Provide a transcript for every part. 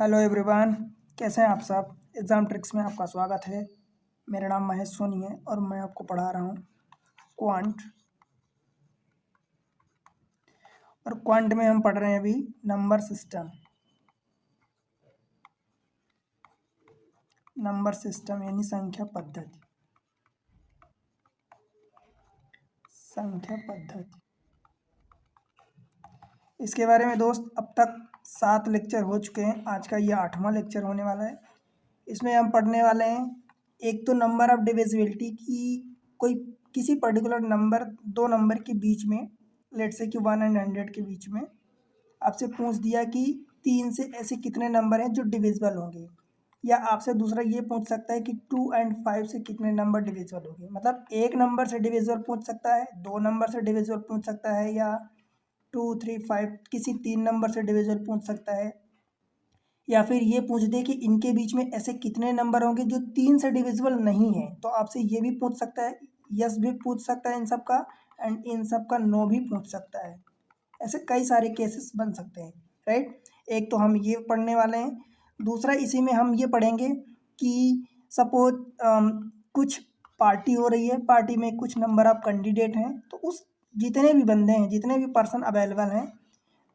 Hello everyone, कैसे हैं आप सब। एग्ज़ाम ट्रिक्स में आपका स्वागत है। मेरा नाम महेश सोनी है और मैं आपको पढ़ा रहा हूँ क्वांट। और क्वांट में हम पढ़ रहे हैं अभी नंबर सिस्टम। नंबर सिस्टम यानी संख्या पद्धति। संख्या पद्धति इसके बारे में दोस्त अब तक 7 लेक्चर हो चुके हैं। आज का ये 8वां लेक्चर होने वाला है। इसमें हम पढ़ने वाले हैं एक तो नंबर ऑफ डिविजिबिलिटी की कोई किसी पर्टिकुलर नंबर दो नंबर के बीच में, लेट से कि 1 और 100 के बीच में आपसे पूछ दिया कि 3 से ऐसे कितने नंबर हैं जो डिविजिबल होंगे, या आपसे दूसरा ये पूछ सकता है कि 2 और 5 से कितने नंबर डिविजिबल होंगे। मतलब एक नंबर से डिविजिबल पूछ सकता है, दो नंबर से डिविजिबल पूछ सकता है, या 2, 3, 5 किसी 3 नंबर से डिविजिबल पूछ सकता है, या फिर ये पूछ दे कि इनके बीच में ऐसे कितने नंबर होंगे जो 3 से डिविजिबल नहीं है। तो आपसे ये भी पूछ सकता है, यस भी पूछ सकता है इन सब का, एंड इन सब का नो भी पूछ सकता है। ऐसे कई सारे केसेस बन सकते हैं, राइट। एक तो हम ये पढ़ने वाले हैं। दूसरा इसी में हम ये पढ़ेंगे कि सपोज कुछ पार्टी हो रही है, पार्टी में कुछ नंबर ऑफ कैंडिडेट हैं, तो उस जितने भी बंदे हैं, जितने भी पर्सन अवेलेबल हैं,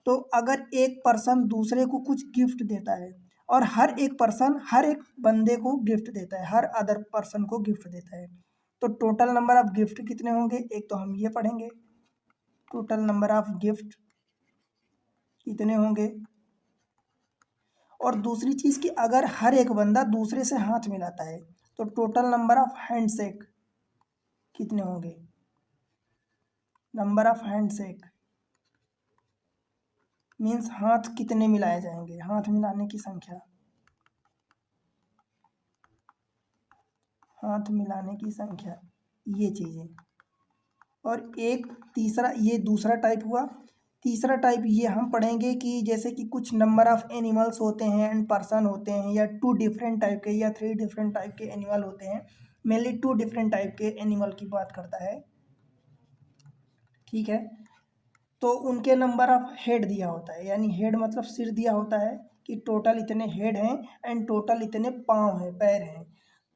तो अगर एक पर्सन दूसरे को कुछ गिफ्ट देता है और हर एक पर्सन हर एक बंदे को गिफ्ट देता है, हर अदर पर्सन को गिफ्ट देता है, तो टोटल नंबर ऑफ गिफ्ट कितने होंगे। एक तो हम ये पढ़ेंगे टोटल नंबर ऑफ गिफ्ट कितने होंगे, और दूसरी चीज़ कि अगर हर एक बंदा दूसरे से हाथ मिलाता है तो टोटल नंबर ऑफ हैंडशेक कितने होंगे। नंबर ऑफ हैंडशेक मीन्स हाथ कितने मिलाए जाएंगे, हाथ मिलाने की संख्या, हाथ मिलाने की संख्या, ये चीज़ें। और एक तीसरा, ये दूसरा टाइप हुआ। तीसरा टाइप ये हम पढ़ेंगे कि जैसे कि कुछ नंबर ऑफ एनिमल्स होते हैं एंड पर्सन होते हैं, या 2 डिफरेंट टाइप के या 3 डिफरेंट टाइप के एनिमल होते हैं। मेनली 2 डिफरेंट टाइप के एनिमल की बात करता है, ठीक है। तो उनके नंबर ऑफ हेड दिया होता है, यानी हेड मतलब सिर दिया होता है कि टोटल इतने हेड हैं एंड टोटल इतने पाँव हैं, पैर हैं।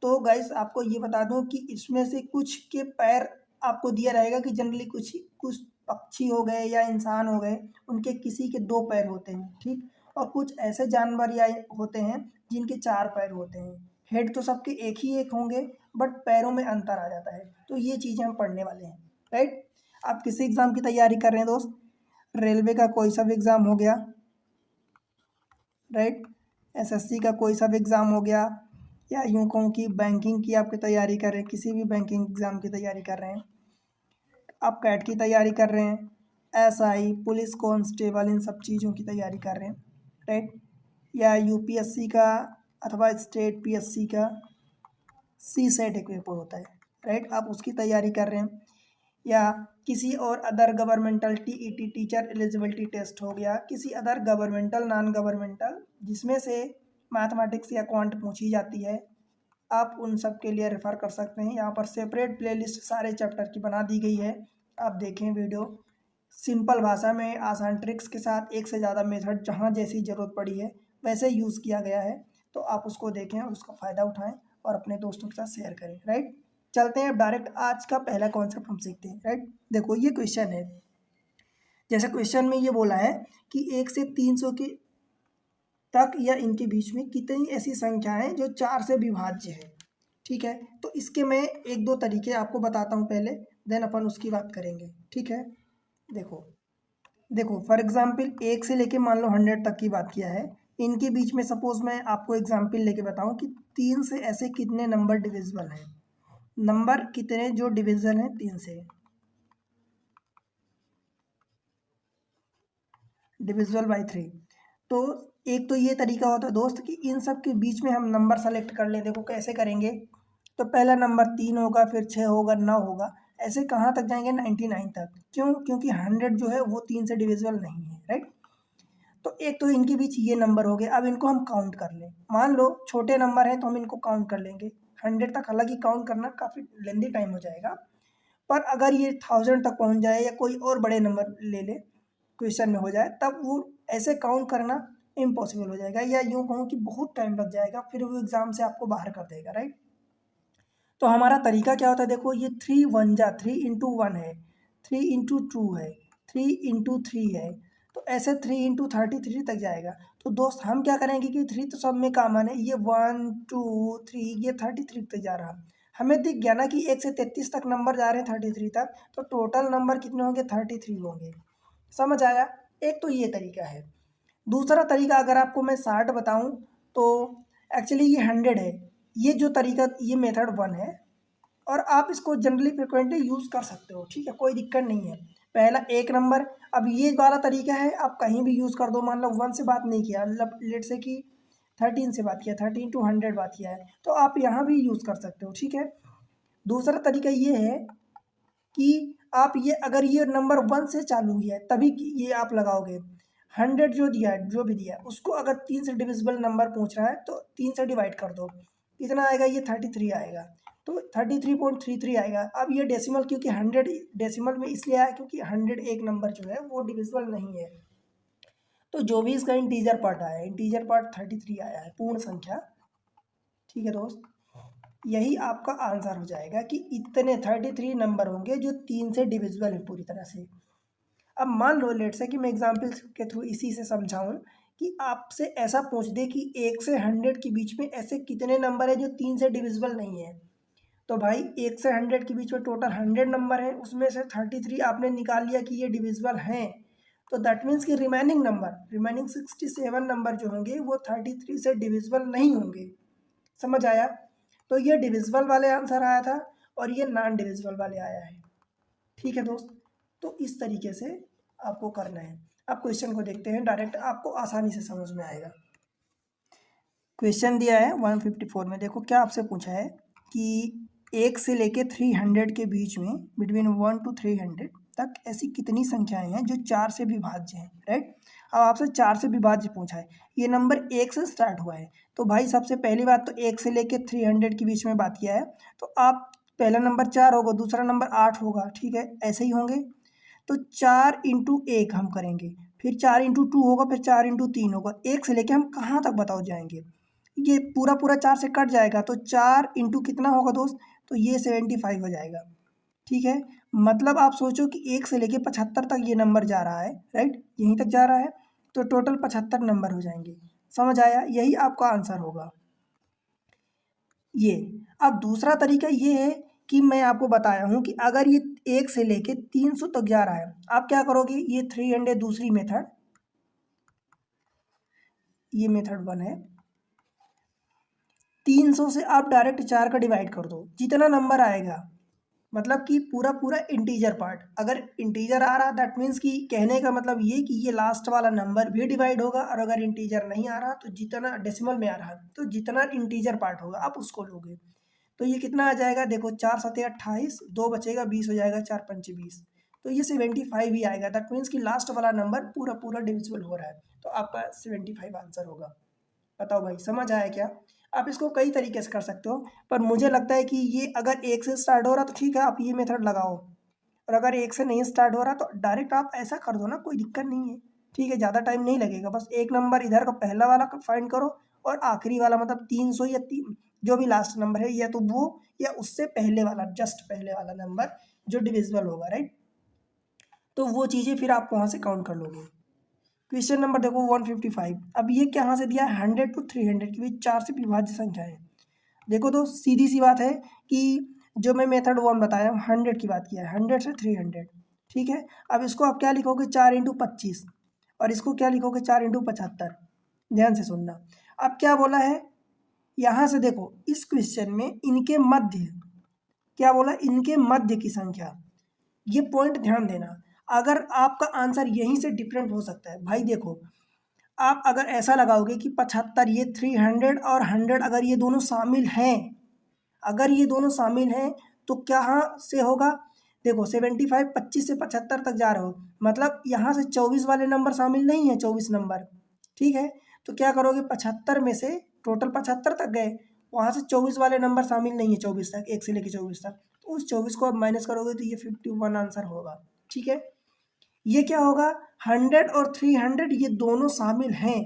तो गाइस आपको ये बता दूं कि इसमें से कुछ के पैर आपको दिया रहेगा कि जनरली कुछ कुछ पक्षी हो गए या इंसान हो गए, उनके किसी के 2 पैर होते हैं, ठीक। और कुछ ऐसे जानवर या होते हैं जिनके 4 पैर होते हैं। हेड तो सबके एक ही एक होंगे, बट पैरों में अंतर आ जाता है। तो ये चीज़ें हम पढ़ने वाले हैं, राइट। आप किसी एग्ज़ाम की तैयारी कर रहे हैं दोस्त, रेलवे का कोई सा भी एग्ज़ाम हो गया, राइट, एसएससी का कोई सा भी एग्ज़ाम हो गया, या यूँ कहूँ कि बैंकिंग की आपकी तैयारी कर रहे हैं, किसी भी बैंकिंग एग्ज़ाम की तैयारी कर रहे हैं, आप कैट की तैयारी कर रहे हैं, एसआई, पुलिस कांस्टेबल, इन सब चीज़ों की तैयारी कर रहे हैं, राइट। या यूपीएससी का अथवा स्टेट पीएससी का सी सेट एक पेपर होता है, राइट, आप उसकी तैयारी कर रहे हैं, या किसी और other governmental TET teacher eligibility test हो गया, किसी अदर गवर्नमेंटल नॉन गवर्नमेंटल जिसमें से मैथमेटिक्स या क्वांट पूछी जाती है, आप उन सब के लिए रेफ़र कर सकते हैं। यहाँ पर सेपरेट प्लेलिस्ट सारे चैप्टर की बना दी गई है, आप देखें वीडियो। सिंपल भाषा में आसान ट्रिक्स के साथ एक से ज़्यादा मेथड जहाँ जैसी ज़रूरत पड़ी है वैसे यूज़ किया गया है, तो आप उसको देखें और उसका फ़ायदा उठाएं और अपने दोस्तों के साथ शेयर करें, राइट। चलते हैं अब डायरेक्ट आज का पहला कॉन्सेप्ट हम सीखते हैं, राइट। देखो ये क्वेश्चन है, जैसे क्वेश्चन में ये बोला है कि 1 से 300 के तक या इनके बीच में कितनी ऐसी संख्याएं जो 4 से विभाज्य है, ठीक है। तो इसके मैं एक दो तरीके आपको बताता हूँ पहले, देन अपन उसकी बात करेंगे, ठीक है। देखो देखो फॉर एग्जाम्पल 1 से लेके मान लो 100 तक की बात किया है, इनके बीच में सपोज मैं आपको एग्जाम्पल लेके बताऊं कि 3 से ऐसे कितने नंबर डिविजिबल हैं, नंबर कितने जो डिविजन है 3 से, डिविजिबल बाई 3। तो एक तो ये तरीका होता है दोस्त कि इन सब के बीच में हम नंबर सेलेक्ट कर लें। देखो कैसे करेंगे, तो पहला नंबर 3 होगा, फिर 6 होगा, 9 होगा, ऐसे कहाँ तक जाएंगे 99 तक। क्यों? क्योंकि 100 जो है वो 3 से डिविजिबल नहीं है, राइट। तो एक तो इनके बीच ये नंबर हो गए। अब इनको हम काउंट कर लें, मान लो छोटे नंबर हैं तो हम इनको काउंट कर लेंगे 100 तक। हालांकि काउंट करना काफ़ी लेंदी टाइम हो जाएगा, पर अगर ये 1000 तक पहुंच जाए या कोई और बड़े नंबर ले ले क्वेश्चन में हो जाए, तब वो ऐसे काउंट करना इम्पॉसिबल हो जाएगा, या यूँ कहूँ कि बहुत टाइम लग जाएगा, फिर वो एग्ज़ाम से आपको बाहर कर देगा, राइट। तो हमारा तरीका क्या होता है, देखो ये 3 1 जा 3 इंटू 1 है, 3 इंटू 2 है, 3 इंटू 3 है, तो ऐसे 3 इंटू 33 तक जाएगा। तो दोस्त हम क्या करेंगे कि 3 तो सब में कॉमन है, ये 1 2 3 ये 33 तक जा रहा। हमें दिख गया ना कि 1 से 33 तक नंबर जा रहे हैं 33 तक, तो टोटल नंबर कितने होंगे, 33 होंगे। समझ आया। एक तो ये तरीका है। दूसरा तरीका अगर आपको मैं 60 बताऊं तो एक्चुअली ये 100 है। ये जो तरीका, ये मेथड 1 है, और आप इसको जनरली फ्रिक्वेंटली यूज़ कर सकते हो, ठीक है, कोई दिक्कत नहीं है। पहला एक नंबर, अब ये वाला तरीका है आप कहीं भी यूज़ कर दो। मान लो 1 से बात नहीं किया, मतलब लेट से कि 13 से बात किया, 13 टू 100 बात किया है, तो आप यहाँ भी यूज़ कर सकते हो, ठीक है। दूसरा तरीका ये है कि आप ये, अगर ये नंबर 1 से चालू हुआ है तभी ये आप लगाओगे। 100 जो दिया है, जो भी दिया है, उसको अगर 3 से डिविजिबल नंबर पूछ रहा है तो 3 से डिवाइड कर दो, कितना आएगा, ये 33 आएगा, तो 33.33 आएगा। अब ये डेसिमल, क्योंकि 100 डेसिमल में इसलिए आया क्योंकि 100 एक नंबर जो है वो डिविजिबल नहीं है। तो जो भी इसका इंटीजर पार्ट आया है, इंटीजर पार्ट 33 आया है, पूर्ण संख्या, ठीक है दोस्त। यही आपका आंसर हो जाएगा कि इतने 33 नंबर होंगे जो 3 से डिविजिबल है पूरी तरह से। अब मान लो लेट से कि मैं एग्जाम्पल के थ्रू इसी से समझाऊं कि आपसे ऐसा पूछ दे कि 1 से 100 के बीच में ऐसे कितने नंबर है जो 3 से डिविजिबल नहीं है। तो भाई 1 से 100 के बीच में टोटल 100 नंबर है, उसमें से 33 आपने निकाल लिया कि ये डिविजिबल हैं, तो दैट मीन्स कि रिमेनिंग 67 नंबर जो होंगे वो 33 से डिविजिबल नहीं होंगे। समझ आया। तो ये डिविजिबल वाले आंसर आया था और ये नॉन डिविजिबल वाले आया है, ठीक है दोस्त। तो इस तरीके से आपको करना है। अब क्वेश्चन को देखते हैं, डायरेक्ट आपको आसानी से समझ में आएगा। क्वेश्चन दिया है 154 में, देखो क्या आपसे पूछा है कि 1 से लेके 300 के बीच में, बिटवीन 1 to 300 तक ऐसी कितनी संख्याएं हैं जो 4 से विभाज्य हैं, राइट। अब आपसे 4 से विभाज्य पूछा है, ये नंबर 1 से स्टार्ट हुआ है, तो भाई सबसे पहली बात तो 1 से लेके 300 के बीच में बात किया है, तो आप पहला नंबर 4 होगा, दूसरा नंबर 8 होगा, ठीक है, ऐसे ही होंगे। तो 4 इंटू 1 हम करेंगे, फिर 4 इंटू 2 होगा, फिर 4 इंटू 3 होगा, 1 से लेके हम कहाँ तक बताओ जाएंगे, ये पूरा पूरा 4 से कट जाएगा, तो 4 इंटू कितना होगा दोस्त, तो ये 75 हो जाएगा, ठीक है। मतलब आप सोचो कि 1 से लेके 75 तक ये नंबर जा रहा है, राइट, यहीं तक जा रहा है, तो टोटल 75 नंबर हो जाएंगे। समझ आया, यही आपका आंसर होगा ये। अब दूसरा तरीका ये है कि मैं आपको बताया हूँ कि अगर ये 1 से लेके 300 तक जा रहा है, आप क्या करोगे, ये 300 दूसरी मेथड, ये मेथड 1 है, 300 से आप डायरेक्ट 4 का डिवाइड कर दो, जितना नंबर आएगा, मतलब कि पूरा पूरा इंटीजर पार्ट, अगर इंटीजर आ रहा दैट मीन्स कि कहने का मतलब ये कि ये लास्ट वाला नंबर भी डिवाइड होगा, और अगर इंटीजर नहीं आ रहा तो जितना डेसिमल में आ रहा तो जितना इंटीजर पार्ट होगा आप उसको लोगे। तो ये कितना आ जाएगा, देखो 4 सत्ते 28, 2 बचेगा 20 हो जाएगा, 4 पंचे 20, तो ये 75 ही आएगा। दैट मीन्स कि लास्ट वाला नंबर पूरा पूरा डिविजिबल हो रहा है, तो आपका 75 आंसर होगा। बताओ भाई समझ आया क्या। आप इसको कई तरीके से कर सकते हो, पर मुझे लगता है कि ये अगर 1 से स्टार्ट हो रहा तो ठीक है, आप ये मेथड लगाओ, और अगर 1 से नहीं स्टार्ट हो रहा तो डायरेक्ट आप ऐसा कर दो ना, कोई दिक्कत नहीं है, ठीक है, ज़्यादा टाइम नहीं लगेगा। बस एक नंबर इधर का पहला वाला फाइंड करो, और आखिरी वाला मतलब 300 या 3 जो भी लास्ट नंबर है, या तो वो या उससे पहले वाला, जस्ट पहले वाला नंबर जो डिविजिबल होगा, राइट। तो वो चीज़ें फिर आप वहाँ से काउंट कर लोगे। क्वेश्चन नंबर देखो 155, अब ये कहाँ से दिया है, 100 to 300 के बीच 4 से विभाज्य संख्या है। देखो तो सीधी सी बात है कि जो मैं मेथड 1 बताया 100 की बात किया है, 100 से 300, ठीक है। अब इसको आप क्या लिखोगे, 4 इंटू 25, और इसको क्या लिखोगे, 4 इंटू 75। ध्यान से सुनना, अब क्या बोला है, यहाँ से देखो इस क्वेश्चन में इनके मध्य, क्या बोला, इनके मध्य की संख्या, ये पॉइंट ध्यान देना। अगर आपका आंसर यहीं से डिफरेंट हो सकता है भाई, देखो आप अगर ऐसा लगाओगे कि 75, ये 300 और 100 अगर ये दोनों शामिल हैं, अगर ये दोनों शामिल हैं तो कहाँ से होगा, देखो 75 25 से 75 तक जा रहे हो, मतलब यहाँ से 24 वाले नंबर शामिल नहीं है, 24 नंबर, ठीक है। तो क्या करोगे, 75 में से टोटल 75 तक गए, वहाँ से 24 वाले नंबर शामिल नहीं है 24 तक, 1 से लेकर 24 तक, तो उस 24 को आप माइनस करोगे तो ये 51 आंसर होगा, ठीक है। ये क्या होगा, 100 और 300 ये दोनों शामिल हैं,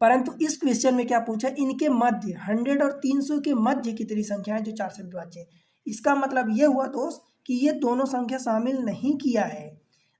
परंतु इस क्वेश्चन में क्या पूछा, इनके मध्य 100 और 300 के मध्य कितनी संख्या है जो 4 से विभाज्य है। इसका मतलब ये हुआ दोस्त कि ये दोनों संख्या शामिल नहीं किया है।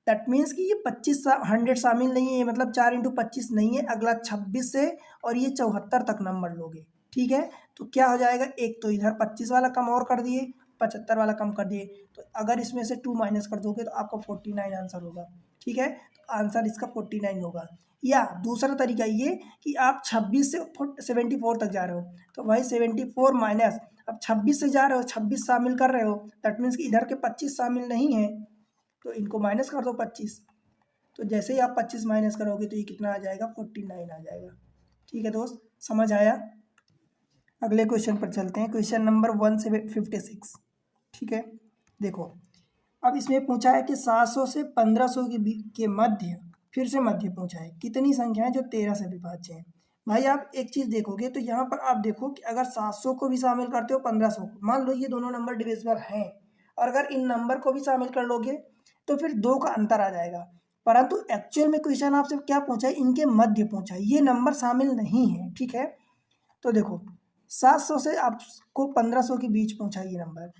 दैट मीन्स कि ये 100 शामिल नहीं है, मतलब 4 × 25 नहीं है। अगला 26 से और ये 74 तक नंबर लोगे, ठीक है। तो क्या हो जाएगा, एक तो इधर 25 वाला कम और कर दिए, 75 वाला कम कर दिए, तो अगर इसमें से 2 माइनस कर दोगे तो आपका 49 आंसर होगा, ठीक है। तो आंसर इसका 49 होगा। या दूसरा तरीका ये कि आप 26 से 74 तक जा रहे हो, तो भाई 74 माइनस, अब 26 से जा रहे हो, 26 शामिल कर रहे हो, दैट मीन्स कि इधर के 25 शामिल नहीं है, तो इनको माइनस कर दो 25। तो जैसे ही आप 25 माइनस करोगे तो ये कितना आ जाएगा, 49 आ जाएगा। ठीक है दोस्त, समझ आया। अगले क्वेश्चन पर चलते हैं, क्वेश्चन नंबर 156। ठीक है, देखो अब इसमें पूछा है कि 700 से 1500 के मध्य, फिर से मध्य पूछा है, कितनी संख्याएं जो 13 से विभाज्य हैं। भाई आप एक चीज़ देखोगे तो यहाँ पर आप देखो कि अगर 700 को भी शामिल करते हो, 1500 को, मान लो ये दोनों नंबर डिविजिबल हैं, और अगर इन नंबर को भी शामिल कर लोगे तो फिर 2 का अंतर आ जाएगा। परंतु एक्चुअल में क्वेश्चन आपसे क्या पूछा है, इनके मध्य पूछा है, ये नंबर शामिल नहीं है, ठीक है। तो देखो 700 से आपको 1500 के बीच पूछा ये नंबर,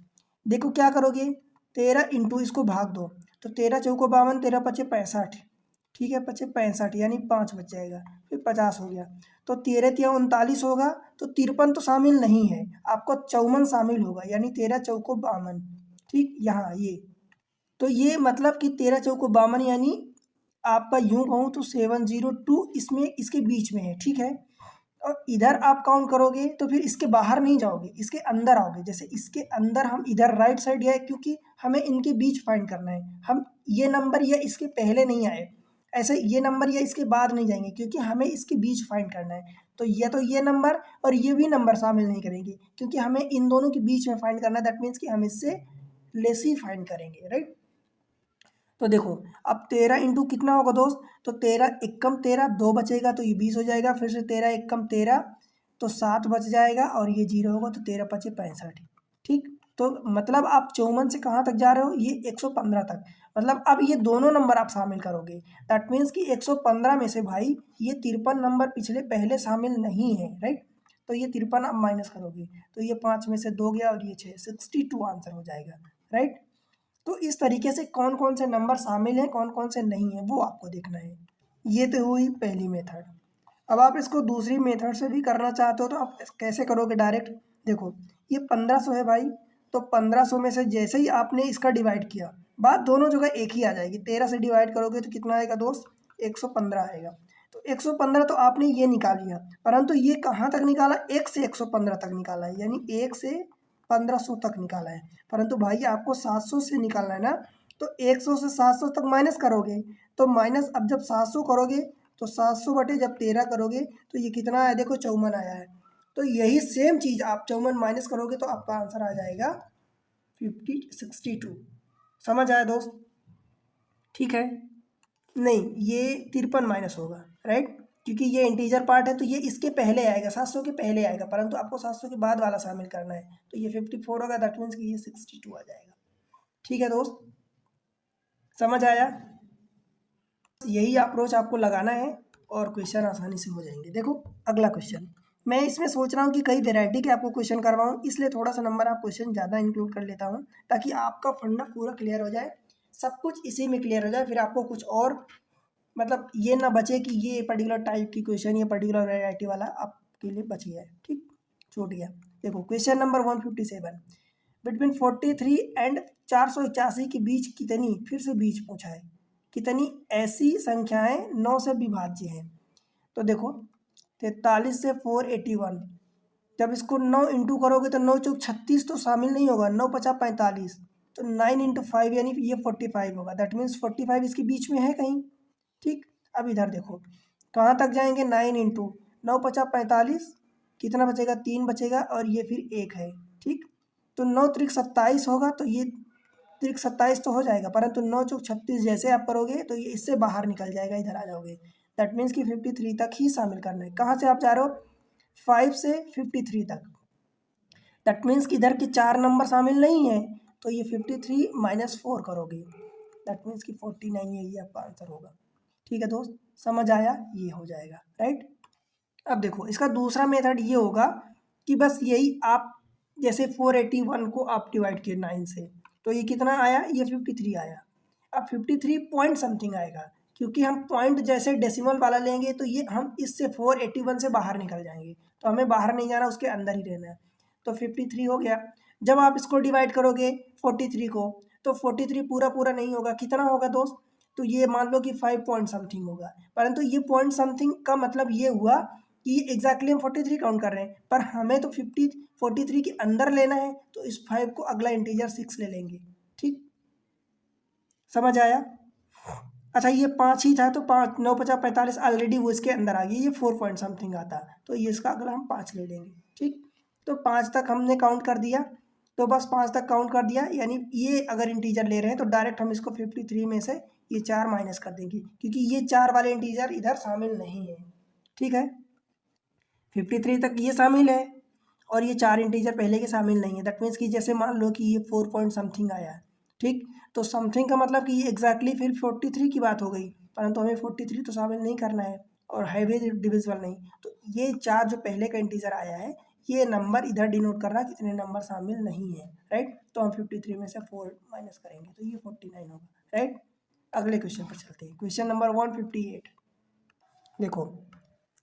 देखो क्या करोगे, 13 इंटू इसको भाग दो, तो 13 चौको 52, 13 पचे 65, ठीक है, पचे 65 यानी 5 बच जाएगा, फिर 50 हो गया, तो 13 तिया 39 होगा, तो 53 तो शामिल नहीं है, आपको 54 शामिल होगा, यानी 13 चौको 52, ठीक। यहाँ ये तो ये मतलब कि 13 चौको 52 यानी आपका यूं कहूँ तो 702 इसमें इसके बीच में है, ठीक है। और इधर आप काउंट करोगे तो फिर इसके बाहर नहीं जाओगे, इसके अंदर आओगे। जैसे इसके अंदर हम इधर राइट साइड गए, क्योंकि हमें इनके बीच फाइंड करना है, हम ये नंबर या इसके पहले नहीं आए, ऐसे ये नंबर या इसके बाद नहीं जाएंगे, क्योंकि हमें इसके बीच फाइंड करना है। तो ये नंबर और ये भी नंबर शामिल नहीं करेंगे, क्योंकि हमें इन दोनों के बीच में फाइंड करना है। दैट मीन्स कि हम इससे लेस ही फाइंड करेंगे, राइट। तो देखो अब 13 इंटू कितना होगा दोस्त, तो 13 एकम 13, 2 बचेगा तो ये 20 हो जाएगा, फिर से 13 एकम 13 तो 7 बच जाएगा, और ये 0 होगा तो 13 पचे 65, ठीक। तो मतलब आप 54 से कहाँ तक जा रहे हो, ये 115 तक, मतलब अब ये दोनों नंबर आप शामिल करोगे। दैट मीन्स कि 115 में से भाई ये 53 नंबर पिछले पहले शामिल नहीं है, राइट। तो ये 53 आप माइनस करोगे तो ये 5 में से 2 गया और ये 6, 62 आंसर हो जाएगा, राइट। तो इस तरीके से कौन कौन से नंबर शामिल हैं, कौन कौन से नहीं हैं, वो आपको देखना है। ये तो हुई पहली मेथड। अब आप इसको दूसरी मेथड से भी करना चाहते हो तो आप कैसे करोगे, डायरेक्ट देखो ये 1500 है भाई, तो 1500 में से जैसे ही आपने इसका डिवाइड किया, बात दोनों जगह एक ही आ जाएगी। 13 से डिवाइड करोगे तो कितना आएगा दोस्त, 115 आएगा। तो 115 तो आपने ये निकाल लिया, परंतु ये कहाँ तक निकाला, 1 से 115 तक निकाला है, यानी 1 से 1500 तक निकाला है। परंतु भाई आपको 700 से निकालना है ना, तो 100 से 700 तक माइनस करोगे, तो माइनस अब जब 700 करोगे तो 700 बटे जब 13 करोगे तो ये कितना आया, देखो 54 आया है। तो यही सेम चीज़ आप 54 माइनस करोगे तो आपका आंसर आ जाएगा 62। समझ आया दोस्त, ठीक है। नहीं, ये 53 माइनस होगा, राइट, क्योंकि ये इंटीजर पार्ट है तो ये इसके पहले आएगा, 700 के पहले आएगा, परंतु आपको 700 के बाद वाला शामिल करना है, तो ये 54 होगा, दैट मीन्स कि ये 62 आ जाएगा। ठीक है दोस्त, समझ आया। यही अप्रोच आपको लगाना है और क्वेश्चन आसानी से हो जाएंगे। देखो अगला क्वेश्चन, मैं इसमें सोच रहा हूँ कि कई वेराइटी के आपको क्वेश्चन करवाऊँ, इसलिए थोड़ा सा नंबर आप क्वेश्चन ज़्यादा इंक्लूड कर लेता हूँ, ताकि आपका फंडा पूरा क्लियर हो जाए, सब कुछ इसी में क्लियर हो जाए, फिर आपको कुछ और मतलब ये ना बचे कि ये पर्टिकुलर टाइप की क्वेश्चन, ये पर्टिकुलर वैरायटी वाला आपके लिए बच गया है, ठीक, छूट गया। देखो क्वेश्चन नंबर 157, बिटवीन 43 एंड 481 के बीच कितनी, फिर से बीच पूछा है, कितनी ऐसी संख्याएं 9 से विभाज्य हैं। तो देखो 43 से 481, जब इसको 9 इंटू करोगे तो 9 चौक 36 तो शामिल नहीं होगा, 9 पचा 45, तो 9 इंटू 5 यानी ये 45 होगा, दैट मीन्स 45 इसके बीच में है कहीं, ठीक। अब इधर देखो कहाँ तक जाएंगे, 9 इंटू 9 पचा 45, कितना बचेगा, 3 बचेगा, और ये फिर 1 है, ठीक। तो 9 त्रिक 27 होगा, तो ये त्रिक 27 तो हो जाएगा, परंतु 9 चौक 36 जैसे आप करोगे तो ये इससे बाहर निकल जाएगा, इधर आ जाओगे। दैट मीन्स कि 53 तक ही शामिल करना है। कहाँ से आप जा रहे हो, 5 से 53 तक, दैट मीन्स कि इधर के 4 नंबर शामिल नहीं है, तो ये 53 माइनस 4 करोगे, दैट मीन्स कि 49, यही आपका आंसर होगा। ठीक है दोस्त, समझ आया, ये हो जाएगा, राइट। अब देखो इसका दूसरा मेथड ये होगा कि बस यही आप जैसे 481 को आप डिवाइड किए 9 से, तो ये कितना आया, ये 53 आया। अब 53 पॉइंट समथिंग आएगा, क्योंकि हम पॉइंट जैसे डेसिमल वाला लेंगे तो ये हम इससे 481 से बाहर निकल जाएंगे, तो हमें बाहर नहीं जाना, उसके अंदर ही रहना है। तो 53 हो गया। जब आप इसको डिवाइड करोगे 43 को, तो 43 पूरा पूरा नहीं होगा, कितना होगा दोस्त, तो ये मान लो कि 5 पॉइंट समथिंग होगा। परंतु ये पॉइंट समथिंग का मतलब ये हुआ कि एग्जैक्टली हम 43 काउंट कर रहे हैं, पर हमें तो 43 के अंदर लेना है, तो इस 5 को अगला इंटीजर 6 ले लेंगे। ठीक, समझ आया। अच्छा ये 5 ही था, तो 5 9 50 45 ऑलरेडी वो इसके अंदर आ गई, ये 4 पॉइंट समथिंग आता, तो ये इसका अगला हम 5 ले लेंगे। ठीक, तो 5 तक हमने काउंट कर दिया, तो बस 5 तक काउंट कर दिया, यानी ये अगर इंटीजर ले रहे हैं तो डायरेक्ट हम इसको 53 में से ये 4 माइनस कर देंगे, क्योंकि ये 4 वाले इंटीजर इधर शामिल नहीं है। ठीक है, 53 तक ये शामिल है और ये 4 इंटीजर पहले के शामिल नहीं है। दैट मीन्स कि जैसे मान लो कि ये 4 पॉइंट समथिंग आया है। ठीक, तो समथिंग का मतलब कि ये एग्जैक्टली फिर 43 की बात हो गई, परंतु हमें 43 तो शामिल नहीं करना है और है भी डिविजिबल नहीं, तो ये 4 जो पहले का इंटीजर आया है, ये नंबर इधर डिनोट कर रहा है कितने नंबर शामिल नहीं है। राइट, तो हम 53 में से 4 माइनस करेंगे तो ये 49 होगा। राइट, अगले क्वेश्चन पर चलते हैं। Question number 158। देखो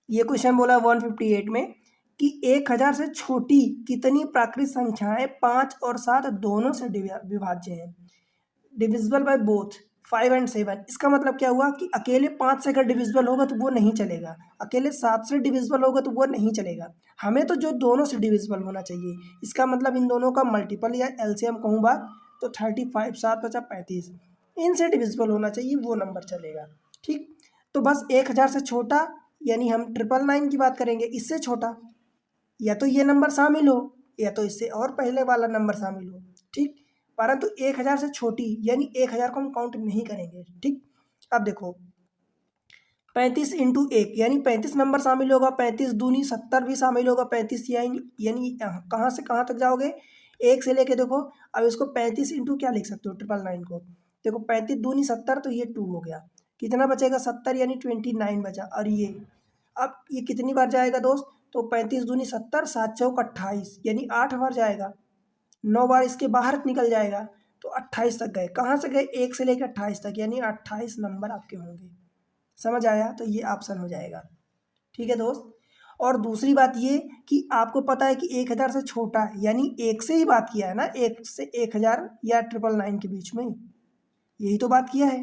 ये क्वेश्चन बोला 158 में कि 1000 से छोटी कितनी प्राकृत संख्याएं 5 और 7 दोनों से विभाज्य हैं, डिविजिबल बाय बोथ 5 एंड 7। इसका मतलब क्या हुआ कि अकेले 5 से अगर डिविजिबल होगा तो वो नहीं चलेगा, अकेले 7 से डिविजिबल होगा तो वो नहीं चलेगा, हमें तो जो दोनों से डिविजिबल होना चाहिए। इसका मतलब इन दोनों का मल्टीपल या एलसीएम कहूँ बात तो 35, 7 50 35, इनसे डिविजिबल होना चाहिए, वो नंबर चलेगा। ठीक, तो बस 1000 से छोटा, यानी हम 999 की बात करेंगे, इससे छोटा या तो ये नंबर शामिल हो या तो इससे और पहले वाला नंबर शामिल हो। ठीक, परंतु 1000 से छोटी यानी 1000 को हम काउंट नहीं करेंगे। ठीक, अब देखो 35 इंटू 1 यानी 35 नंबर शामिल होगा, 35 दूनी 70 भी शामिल होगा, 35 यानी कहाँ से कहाँ तक जाओगे, 1 से लेके देखो। अब इसको 35 इंटू क्या लिख सकते हो, 999 को, देखो 35 दूनी 70 तो ये 2 हो गया, कितना बचेगा 70 यानी 29 बचा। और ये अब ये कितनी बार जाएगा दोस्त, तो 35 दूनी 70, 7 चौक 28 यानी 8 बार जाएगा, 9 बार इसके बाहर निकल जाएगा, तो 28 तक गए। कहाँ से गए, 1 से लेकर 28 तक, यानी 28 नंबर आपके होंगे। समझ आया, तो ये ऑप्शन हो जाएगा। ठीक है दोस्त, और दूसरी बात ये कि आपको पता है कि 1000 से छोटा है, यानी 1 से ही बात किया है ना, 1 से 1000 या 999 के बीच में, यही तो बात किया है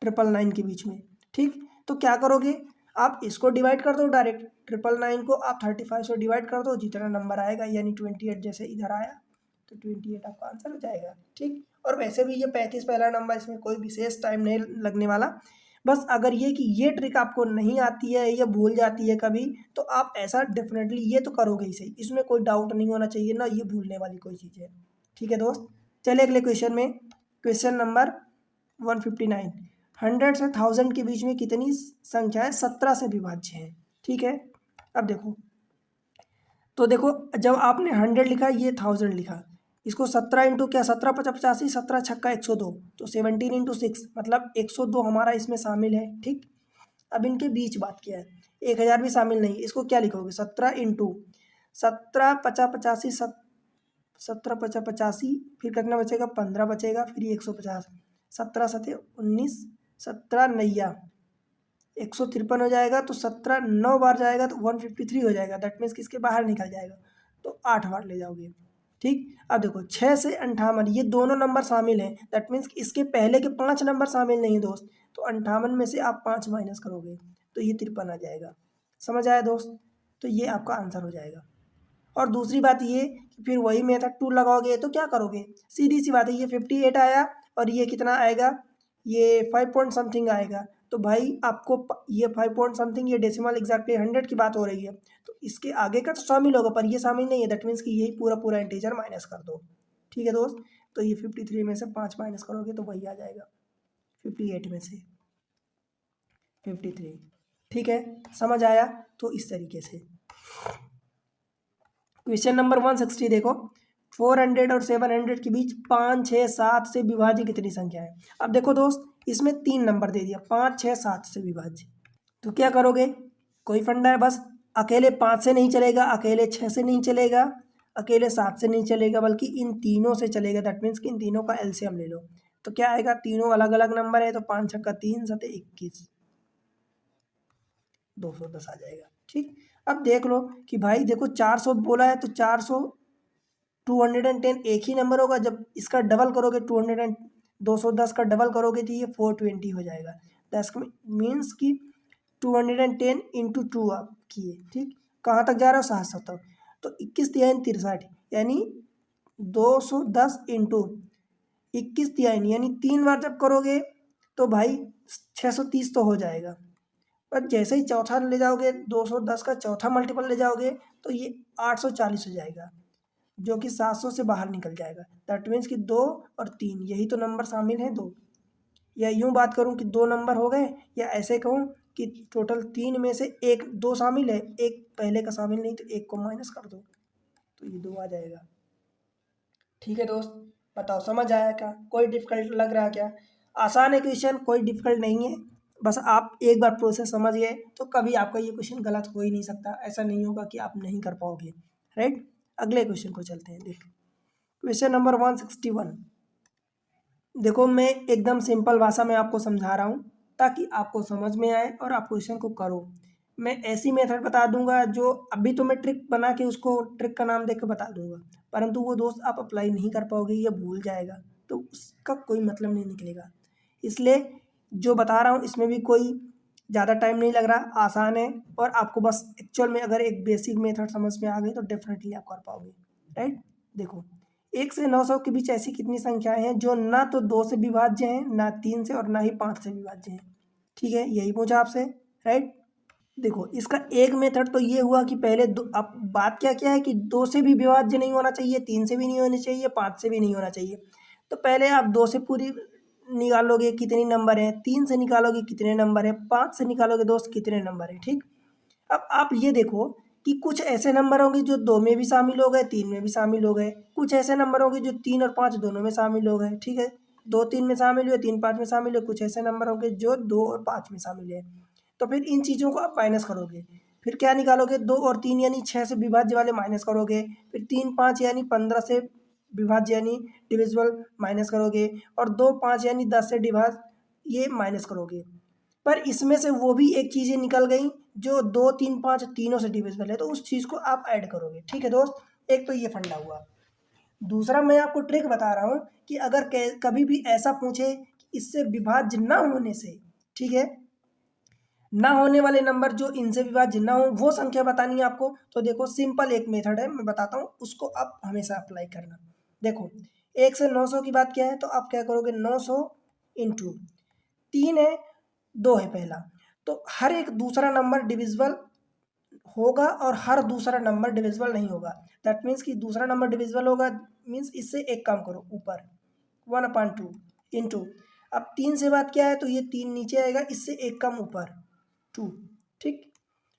999 के बीच में। ठीक, तो क्या करोगे, आप इसको डिवाइड कर दो डायरेक्ट, 999 को आप 35 से डिवाइड कर दो, जितना नंबर आएगा, यानी 28 जैसे इधर आया तो 28 आपका आंसर हो जाएगा। ठीक, और वैसे भी ये 35 पहला नंबर, इसमें कोई विशेष टाइम नहीं लगने वाला। बस अगर ये कि ये ट्रिक आपको नहीं आती है या भूल जाती है कभी, तो आप ऐसा डेफिनेटली ये तो करोगे ही सही, इसमें कोई डाउट नहीं होना चाहिए ना, ये भूलने वाली कोई चीज़ है। ठीक है दोस्त, चलिए अगले क्वेश्चन में। क्वेश्चन नंबर 159, 100 से 1000 के बीच में कितनी संख्याएं 17 से विभाज्य हैं। ठीक है, अब देखो, तो देखो जब आपने 100 लिखा, ये 1000 लिखा, इसको 17 इंटू क्या, 17 50 85, 17 छक्का 102, तो 17 इंटू 6 मतलब 102 हमारा इसमें शामिल है। ठीक, अब इनके बीच बात किया है, 1000 भी शामिल नहीं, इसको क्या लिखोगे, 17 इंटू 17 50 85, 17 50 85, फिर कितना बचेगा, 15 बचेगा, फिर ये 150, 17 सते 19, 17 नैया 153 हो जाएगा, तो 17 9 बार जाएगा तो 153 हो जाएगा। दैट मीन्स किसके बाहर निकल जाएगा, तो 8 बार ले जाओगे। ठीक, अब देखो 6 से 58 ये दोनों नंबर शामिल हैं, दैट मीन्स इसके पहले के 5 नंबर शामिल नहीं है दोस्त, तो 58 में से आप 5 माइनस करोगे तो ये 53 आ जाएगा। समझ आया दोस्त, तो ये आपका आंसर हो जाएगा। और दूसरी बात ये कि फिर वही मेथड 2 लगाओगे तो क्या करोगे, सीधी सी बात है, ये 58 आया और ये कितना आएगा, ये 5 पॉइंट समथिंग आएगा, तो भाई आपको ये 5 पॉइंट समथिंग, ये डेसिमल एग्जैक्टली 100 की बात हो रही है, तो इसके आगे का तो शामिल होगा, पर ये शामिल नहीं है, दैट मीन्स कि यही पूरा पूरा इंटीजर माइनस कर दो। ठीक है दोस्त, तो ये 53 में से 5 माइनस करोगे तो वही आ जाएगा 58 में से 53। ठीक है, समझ आया, तो इस तरीके से। क्वेश्चन नंबर 160 देखो, 400 और 700 के बीच 5 6 7 से विभाज्य कितनी संख्या है। अब देखो दोस्त, इसमें 3 नंबर दे दिया, 5 6 7 से विभाज्य, तो क्या करोगे, कोई फंडा है, बस अकेले 5 से नहीं चलेगा, अकेले 6 से नहीं चलेगा, अकेले 7 से नहीं चलेगा, बल्कि इन तीनों से चलेगा। दैट मीन्स कि इन तीनों का एलसीएम ले लो। तो क्या आएगा, तीनों अलग अलग नंबर है, तो 5 छक्का 3 7 21, 210 आ जाएगा। ठीक, अब देख लो कि भाई देखो 400 बोला है, तो 400 210 एक ही नंबर होगा। जब इसका डबल करोगे 210 का डबल करोगे तो ये 420 हो जाएगा। दैट्स मीन्स कि 210 इंटू 2 आप किए। ठीक, कहाँ तक जा रहा हो, 700 तक। तो 21 तिहाई 63, यानी 210 इंटू 21 तिहाई, यानी 3 बार जब करोगे तो भाई 630 तो हो जाएगा। पर जैसे ही चौथा ले जाओगे, 210 का चौथा मल्टीपल ले जाओगे तो ये 840 हो जाएगा, जो कि 700 से बाहर निकल जाएगा। दैट मीन्स कि 2 और 3 यही तो नंबर शामिल हैं, 2। या यूं बात करूं कि 2 नंबर हो गए, या ऐसे कहूं कि टोटल 3 में से एक 2 शामिल है, एक पहले का शामिल नहीं, तो एक को माइनस कर दो तो ये 2 आ जाएगा। ठीक है दोस्त, बताओ समझ आया क्या, कोई डिफिकल्ट लग रहा है क्या? आसान है क्वेश्चन, कोई डिफिकल्ट नहीं है। बस आप एक बार प्रोसेस समझ गए तो कभी आपका ये क्वेश्चन गलत हो ही नहीं सकता। ऐसा नहीं होगा कि आप नहीं कर पाओगे। राइट, अगले क्वेश्चन को चलते हैं। देख, क्वेश्चन नंबर 161। देखो मैं एकदम सिंपल भाषा में आपको समझा रहा हूँ ताकि आपको समझ में आए और आप क्वेश्चन को करो। मैं ऐसी मेथड बता दूंगा जो अभी तो मैं ट्रिक बना के उसको ट्रिक का नाम देकर बता दूंगा, परंतु वो दोस्त आप अप्लाई नहीं कर पाओगे, ये भूल जाएगा, तो उसका कोई मतलब नहीं निकलेगा। इसलिए जो बता रहा हूँ इसमें भी कोई ज़्यादा टाइम नहीं लग रहा, आसान है, और आपको बस एक्चुअल में अगर एक बेसिक मेथड समझ में आ गई तो डेफिनेटली आप कर पाओगे। राइट, देखो 1 से 900 के बीच ऐसी कितनी संख्याएं हैं जो ना तो 2 से विभाज्य हैं, ना 3 से, और ना ही 5 से विभाज्य हैं। ठीक है, यही पूछा आपसे। राइट, देखो इसका एक मेथड तो ये हुआ कि पहले अब बात क्या क्या है कि 2 से भी विभाज्य नहीं होना चाहिए, 3 से भी नहीं होनी चाहिए, 5 से भी नहीं होना चाहिए। तो पहले आप 2 से पूरी निकालोगे कितने नंबर है, 3 से निकालोगे कितने नंबर है, 5 से निकालोगे दोस्त कितने नंबर है। ठीक, अब आप ये देखो कि कुछ ऐसे नंबर होंगे जो 2 में भी शामिल हो गए, 3 में भी शामिल हो गए, कुछ ऐसे नंबर होंगे जो 3 और 5 दोनों में शामिल हो गए। ठीक है, 2 3 में शामिल हुए, 3 5 में शामिल हुए, कुछ ऐसे नंबर होंगे जो 2 और 5 में शामिल है। तो फिर इन चीज़ों को आप माइनस करोगे, फिर क्या निकालोगे, 2 और 3 यानी 6 से विभाज्य वाले माइनस करोगे, फिर 3 5 यानी 15 से विभाज्य यानी डिविजिबल माइनस करोगे, और 2 5 यानी 10 से डिवाइड ये माइनस करोगे। पर इसमें से वो भी एक चीज़ें निकल गई जो 2 3 5 तीनों से डिविजिबल है, तो उस चीज़ को आप ऐड करोगे। ठीक है दोस्त, एक तो ये फंडा हुआ। दूसरा मैं आपको ट्रिक बता रहा हूँ कि अगर कभी भी ऐसा पूछे कि इससे विभाज्य ना होने से, ठीक है, ना होने वाले नंबर जो इनसे विभाज्य ना हो वो संख्या बतानी है आपको, तो देखो सिंपल एक मेथड है, मैं बताता हूँ, उसको आप हमेशा अप्लाई करना। देखो 1 से 900 की बात क्या है, तो आप क्या करोगे, 900 इंटू 3 है, 2 है पहला, तो हर एक दूसरा नंबर डिविजिबल होगा और हर दूसरा नंबर डिविजिबल नहीं होगा। दैट मीन्स कि दूसरा नंबर डिविजिबल होगा, मीन्स इससे एक काम करो ऊपर 1/2 इंटू, अब 3 से बात क्या है, तो ये 3 नीचे आएगा, इससे एक कम ऊपर 2। ठीक,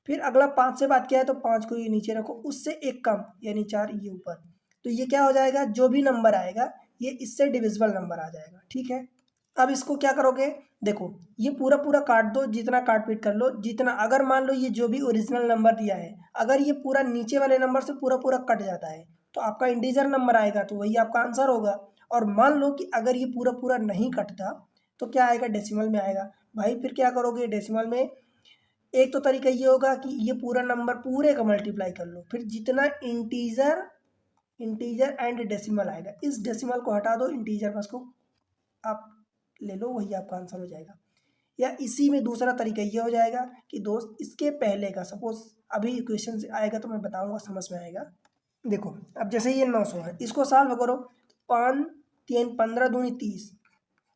फिर अगला 5 से बात क्या है, तो 5 को ये नीचे रखो, उससे एक कम यानी 4 ये ऊपर। तो ये क्या हो जाएगा, जो भी नंबर आएगा ये इससे डिविजिबल नंबर आ जाएगा। ठीक है, अब इसको क्या करोगे, देखो ये पूरा पूरा काट दो, जितना काट पीट कर लो जितना, अगर मान लो ये जो भी ओरिजिनल नंबर दिया है, अगर ये पूरा नीचे वाले नंबर से पूरा पूरा कट जाता है तो आपका इंटीजर नंबर आएगा, तो वही आपका आंसर होगा। और मान लो कि अगर ये पूरा पूरा नहीं कटता तो क्या आएगा, डेसिमल में आएगा। भाई फिर क्या करोगे, डेसिमल में एक तो तरीका ये होगा कि ये पूरा नंबर पूरे का मल्टीप्लाई कर लो, फिर जितना इंटीजर इंटीजर एंड डेसिमल आएगा, इस डेसिमल को हटा दो, इंटीजर बस को आप ले लो, वही आपका आंसर हो जाएगा। या इसी में दूसरा तरीका ये हो जाएगा कि दोस्त इसके पहले का, सपोज अभी इक्वेशन से आएगा तो मैं बताऊंगा, समझ में आएगा। देखो अब जैसे ये 900 है, इसको सॉल्व करो, 5 3 15 दूनी 30,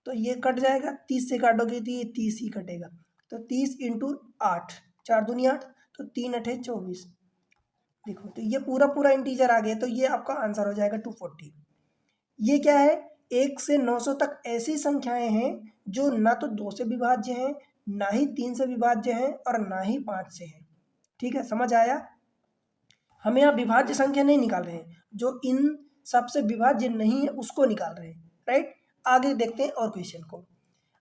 तो ये कट जाएगा, 30 से काटोगे तो ये 30 ही कटेगा, तो 30 इंटू 8, 4 दूनी 8, तो 3 8 24। देखो तो ये पूरा पूरा इंटीजर आ गया, तो ये आपका आंसर हो जाएगा 240। ये क्या है, 1 से 900 तक ऐसी संख्याएं हैं जो ना तो 2 से विभाज्य हैं, ना ही 3 से विभाज्य हैं, और ना ही 5 से हैं। ठीक है, समझ आया। हमें यहाँ विभाज्य संख्या नहीं निकाल रहे हैं, जो इन सबसे विभाज्य नहीं है उसको निकाल रहे हैं। राइट, आगे देखते हैं और क्वेश्चन को।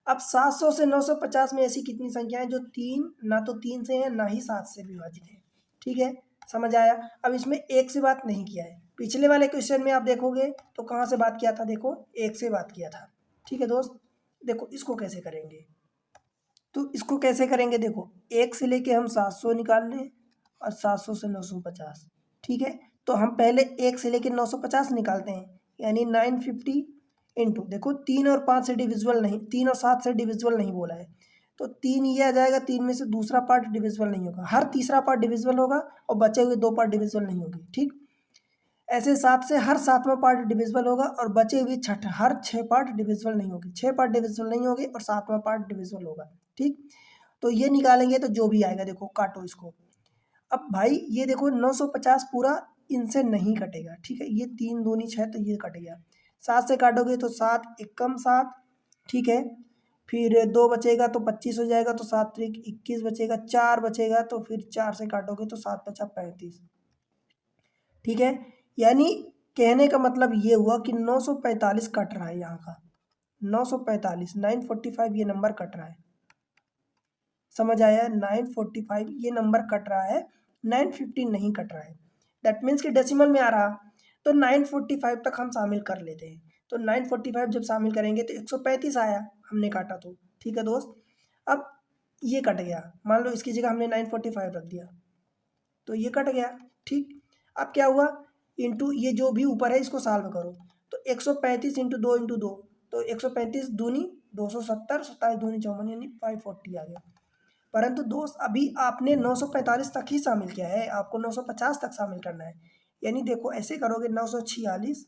अब 700 से 950 में ऐसी कितनी संख्या है जो तीन ना तो 3 से है ना ही 7 से विभाजित है। ठीक है, समझ आया। अब इसमें एक से बात नहीं किया है, पिछले वाले क्वेश्चन में आप देखोगे तो कहाँ से बात किया था, देखो एक से बात किया था। ठीक है दोस्त, देखो इसको कैसे करेंगे, तो इसको कैसे करेंगे, देखो एक से लेके हम 700 निकाल लें और 700 से 950। ठीक है, तो हम पहले एक से लेके 950 निकालते हैं, यानी 950 इंटू, देखो 3 और 5 से डिविजिबल नहीं, 3 और 7 से डिविजिबल नहीं बोला है, तो 3 ये आ जाएगा, 3 में से दूसरा पार्ट डिविजिबल नहीं होगा, हर तीसरा पार्ट डिविजिबल होगा और बचे हुए 2 पार्ट डिविजिबल नहीं होंगे। ठीक, ऐसे 7 से हर 7वां पार्ट डिविजिबल होगा और बचे हुए हर 6 पार्ट डिविजिबल नहीं होंगे, 6 पार्ट डिविजिबल नहीं होंगे और 7वां पार्ट डिविजिबल होगा। ठीक, तो ये निकालेंगे तो जो भी आएगा, देखो काटो इसको। अब भाई ये देखो 950 पूरा इनसे नहीं कटेगा। ठीक है, ये 3 दूनी 6 तो ये कट गया, 7 से काटोगे तो 7 एक कम 7। ठीक है, फिर 2 बचेगा तो 25 हो जाएगा, तो 7 त्रिक 21 बचेगा, 4 बचेगा तो फिर 4 से काटोगे तो 7 बचा 35। ठीक है, यानी कहने का मतलब ये हुआ कि 945 कट रहा है यहाँ का, 945 945 ये नंबर कट रहा है। समझ आया, 945 ये नंबर कट रहा है, 950 नहीं कट रहा है। दैट मीन्स कि डेसिमल में आ रहा, तो 945 तक हम शामिल कर लेते हैं। तो 945 जब शामिल करेंगे तो 135 आया, हमने काटा तो। ठीक है दोस्त, अब ये कट गया, मान लो इसकी जगह हमने 945 रख दिया तो ये कट गया। ठीक, अब क्या हुआ, इंटू ये जो भी ऊपर है इसको सॉल्व करो, तो 135 इंटू 2 इंटू 2, तो 135 दूनी 270, 27 दूनी 54, यानी 540 आ गया। परंतु दोस्त अभी आपने 945 तक ही शामिल किया है, आपको 950 तक शामिल करना है। यानी देखो ऐसे करोगे, 946,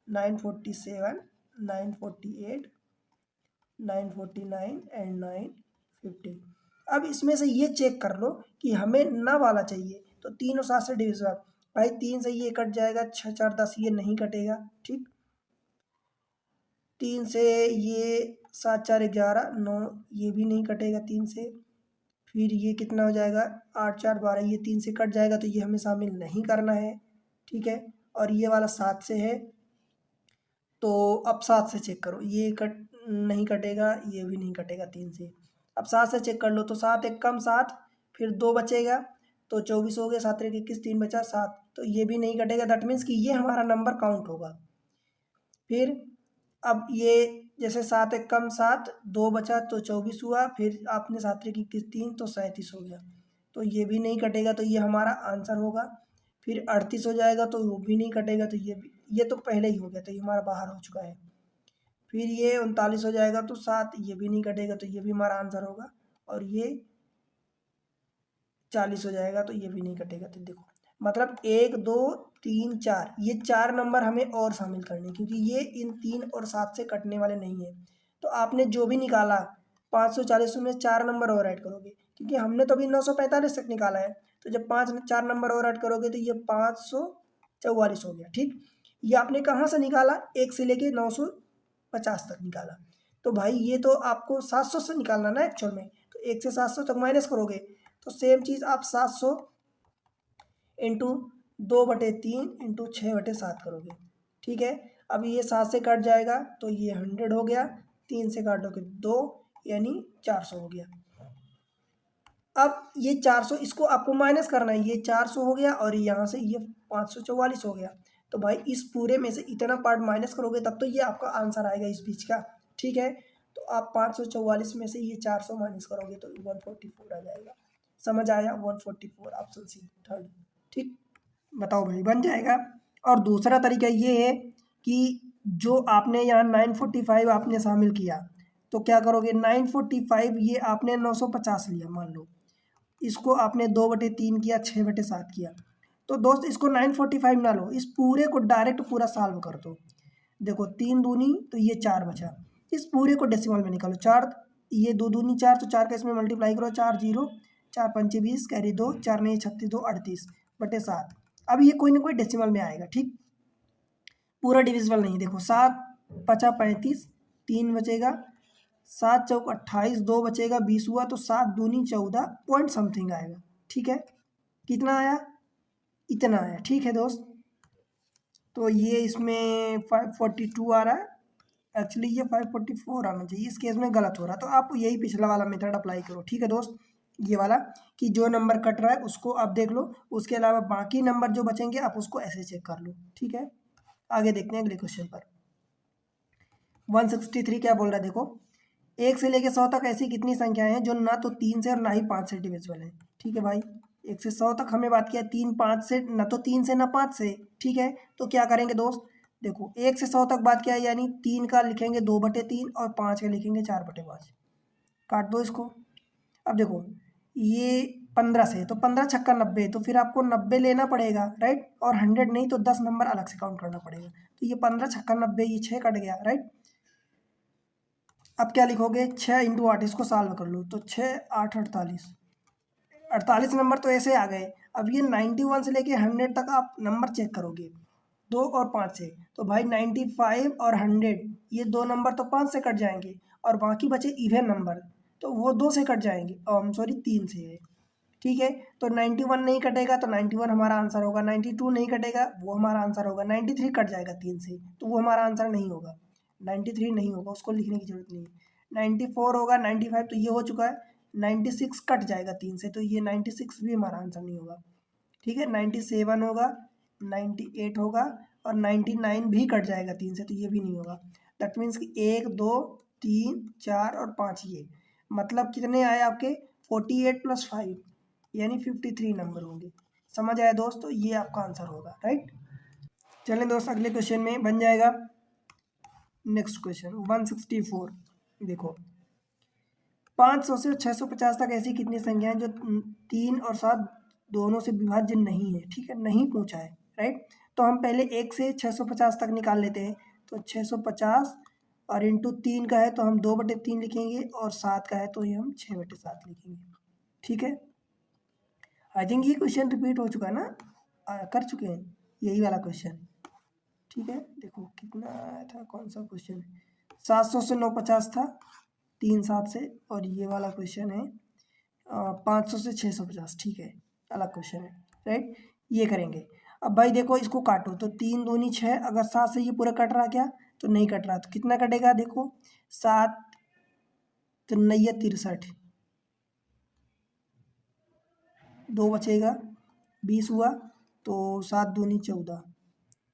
947, 948, 949 एंड 950। अब इसमें से ये चेक कर लो कि हमें न वाला चाहिए, तो 3 और 7 से डिविजिबल, भाई 3 से ये कट जाएगा, 6 4 10 ये नहीं कटेगा। ठीक, 3 से ये 7 4 11 9 ये भी नहीं कटेगा 3 से, फिर ये कितना हो जाएगा, 8 4 12, ये 3 से कट जाएगा तो ये हमें शामिल नहीं करना है। ठीक है, और ये वाला 7 से है, तो अब 7 से चेक करो, ये कट नहीं कटेगा, ये भी नहीं कटेगा 3 से। अब 7 से चेक कर लो, तो 7 एक कम 7, फिर 2 बचेगा तो 24 हो गया, 7 एक 21, 3 बचा 7, तो ये भी नहीं कटेगा। दैट मीन्स कि ये हमारा नंबर काउंट होगा। फिर अब ये जैसे 7 एक कम 7, 2 बचा तो 24 हुआ, फिर आपने 7 एक 21 3 तो 37 हो गया, तो ये भी नहीं कटेगा, तो ये हमारा आंसर होगा। फिर 38 हो जाएगा तो वो भी नहीं कटेगा, तो ये तो पहले ही हो गया, तो ये हमारा बाहर हो चुका है। फिर ये 39 हो जाएगा तो 7, ये भी नहीं कटेगा, तो ये भी हमारा आंसर होगा। और ये 40 हो जाएगा तो ये भी नहीं कटेगा। तो देखो मतलब 1 2 3 4, ये 4 नंबर हमें और शामिल करने, क्योंकि ये इन 3 और 7 से कटने वाले नहीं है। तो आपने जो भी निकाला 540 में 4 नंबर और ऐड करोगे, क्योंकि हमने तो अभी 945 तक निकाला है, तो जब 4 नंबर और ऐड करोगे तो ये 544 हो गया। ठीक, ये आपने कहाँ से निकाला, 1 से लेके 950 तक निकाला। तो भाई ये तो आपको 700 से निकालना ना एक्चुअल में, तो 1 से 700 तक माइनस करोगे, तो सेम चीज़ आप 700 इंटू 2/3 इंटू 6/7 करोगे। ठीक है, अब ये 7 से कट जाएगा तो ये 100 हो गया, 3 से काटोगे 2, यानी 400 हो गया। अब ये 400 इसको आपको माइनस करना है, ये 400 हो गया और यहाँ से ये 544 हो गया। तो भाई इस पूरे में से इतना पार्ट माइनस करोगे तब तो ये आपका आंसर आएगा इस बीच का। ठीक है, तो आप 544 में से ये 400 माइनस करोगे तो 144 आ जाएगा। समझ आया, 144 ऑप्शन सी थर्ड। ठीक, बताओ भाई बन जाएगा। और दूसरा तरीका ये है कि जो आपने यहाँ 945 आपने शामिल किया, तो क्या करोगे, 945 ये आपने 950 लिया मान लो, इसको आपने 2/3 किया, 6/7 किया, तो दोस्त इसको 945 ना लो, इस पूरे को डायरेक्ट पूरा सॉल्व कर दो। देखो 3 दूनी तो ये 4 बचा, इस पूरे को डेसिमल में निकालो, 4 ये 2 दूनी 4, तो 4 का इसमें मल्टीप्लाई करो, 4 0, 4 पंचे 20, कैरी 2, 4 नहीं 36, 2 38/7। अब ये कोई ना कोई डेसिमल में आएगा। ठीक, पूरा डिविजिबल नहीं, देखो 7 बचा 35, 3 बचेगा, 7 चौक 28, 2 बचेगा 20 हुआ, तो 7 दूनी 14 पॉइंट समथिंग आएगा। ठीक है, कितना आया, इतना आया। ठीक है दोस्त, तो ये इसमें 542 आ रहा है, एक्चुअली ये 544 आना चाहिए, इस केस में गलत हो रहा, तो आप यही पिछला वाला मेथड अप्लाई करो। ठीक है दोस्त, ये वाला कि जो नंबर कट रहा है उसको आप देख लो, उसके अलावा बाकी नंबर जो बचेंगे आप उसको ऐसे चेक कर लो। ठीक है, आगे देखते हैं अगले क्वेश्चन पर। 163 क्या बोल रहा है, देखो 1 से लेके 100 तक ऐसी कितनी संख्याएं हैं जो ना तो 3 से और ना ही 5 से डिविजिबल है। ठीक है भाई, 1 से 100 तक हमें बात किया, 3 5 से, ना तो 3 से ना 5 से। ठीक है, तो क्या करेंगे दोस्त, देखो 1 से 100 तक बात किया, यानी 3 का लिखेंगे 2/3 और 5 का लिखेंगे 4/5। काट दो इसको। अब देखो ये 15 से, तो 15 छक्का 90, तो फिर आपको 90 लेना पड़ेगा, राइट, और 100 नहीं तो 10 नंबर अलग से काउंट करना पड़ेगा। तो ये 15 छक्का 90, ये 6 कट गया, राइट। अब क्या लिखोगे, 6 इंटू 8, इसको सॉल्व कर लो, तो 6 8 48, 48 नंबर तो ऐसे आ गए। अब ये 91 से लेके 100 तक आप नंबर चेक करोगे 2 और 5 से, तो भाई 95 और 100, ये दो नंबर तो 5 से कट जाएंगे, और बाकी बचे इवन नंबर, तो वो 2 से कट जाएंगे, सॉरी 3 से है। ठीक है, तो 91 नहीं कटेगा तो 91 हमारा आंसर होगा, 92 नहीं कटेगा वो हमारा आंसर होगा, 93 कट जाएगा 3 से तो वो हमारा आंसर नहीं होगा, 93 नहीं होगा, उसको लिखने की जरूरत नहीं है। 94 होगा, 95 तो ये हो चुका है, 96 कट जाएगा 3 से, तो ये 96 भी हमारा आंसर नहीं होगा। ठीक है, 97 होगा, 98 होगा, और 99 भी कट जाएगा 3 से, तो ये भी नहीं होगा। दैट मीन्स कि 1 2 3 4 और 5, ये मतलब कितने आए आपके, 48 + 5 यानी 53 नंबर होंगे। समझ आया दोस्त, तो ये आपका आंसर होगा, राइट। चलें दोस्त, अगले क्वेश्चन में बन जाएगा। नेक्स्ट क्वेश्चन 164, देखो 500 से 650 तक ऐसी कितनी संख्याएं जो 3 और 7 दोनों से विभाज्य नहीं है। ठीक है, नहीं पूछा है, राइट। तो हम पहले 1 से 650 तक निकाल लेते हैं, तो 650 और इंटू 3 का है तो हम 2/3 लिखेंगे, और 7 का है तो ये हम 6/7 लिखेंगे। ठीक है, आई थिंक ये क्वेश्चन रिपीट हो चुका है ना, कर चुके हैं यही वाला क्वेश्चन। ठीक है, देखो कितना आया था, कौन सा क्वेश्चन है, 700 से 950 था, 3 7 से, और ये वाला क्वेश्चन है 500 से 650। ठीक है, अलग क्वेश्चन है, राइट। ये करेंगे। अब भाई देखो इसको काटो, तो 3 दूनी 6, अगर 7 से ये पूरा कट रहा क्या, तो नहीं कट रहा, तो कितना कटेगा, देखो 7 3 63, 2 बचेगा, 20 हुआ, तो 7 दूनी 14।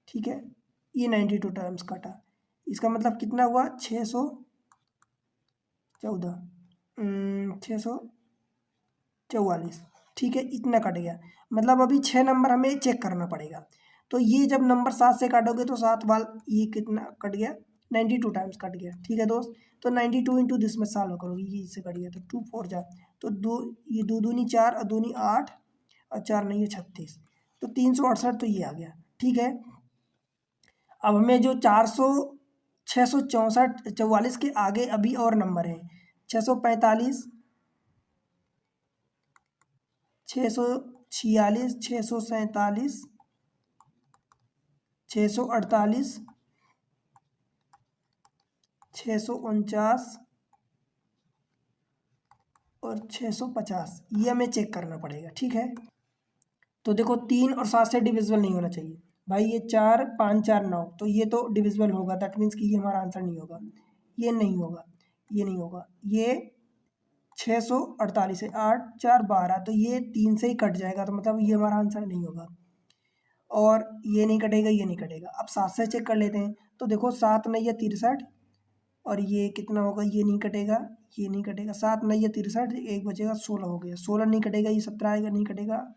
ठीक है, ये 92 टाइम्स कटा, इसका मतलब कितना हुआ, 614, 644। ठीक है, इतना कट गया, मतलब अभी 6 नंबर हमें चेक करना पड़ेगा। तो ये जब नंबर 7 से काटोगे तो 7 वाल ये कितना कट गया, 92 टाइम्स कट गया। ठीक है दोस्त, तो 92 इंटू दिस में सॉल्व करोगे, ये इससे कट गया, तो 2 4 जा, तो दो, ये 2 दूनी 4 और दूनी 8 और 4 नहीं है 36, तो 368 तो ये आ गया। ठीक है, अब हमें जो 400 664 44 के आगे अभी और नंबर है, 645, 646, 647, 648, 649 और 650, ये हमें चेक करना पड़ेगा। ठीक है, तो देखो 3 और 7 से डिविजिबल नहीं होना चाहिए भाई, ये 4 5 4 9, तो ये तो डिविजिबल होगा, दैट मीन्स कि ये हमारा आंसर नहीं होगा, ये नहीं होगा, ये नहीं होगा, ये 648 है, 8 4 12, तो ये 3 से ही कट जाएगा, तो मतलब ये हमारा आंसर नहीं होगा, और ये नहीं कटेगा, ये नहीं कटेगा। अब 7 से चेक कर लेते हैं, तो देखो 7 नहीं है 63, और ये कितना होगा, ये नहीं कटेगा, ये नहीं कटेगा, 7 नहीं है 63, एक बचेगा 16 हो गया, 16 नहीं कटेगा, ये 17 आएगा, नहीं कटेगा,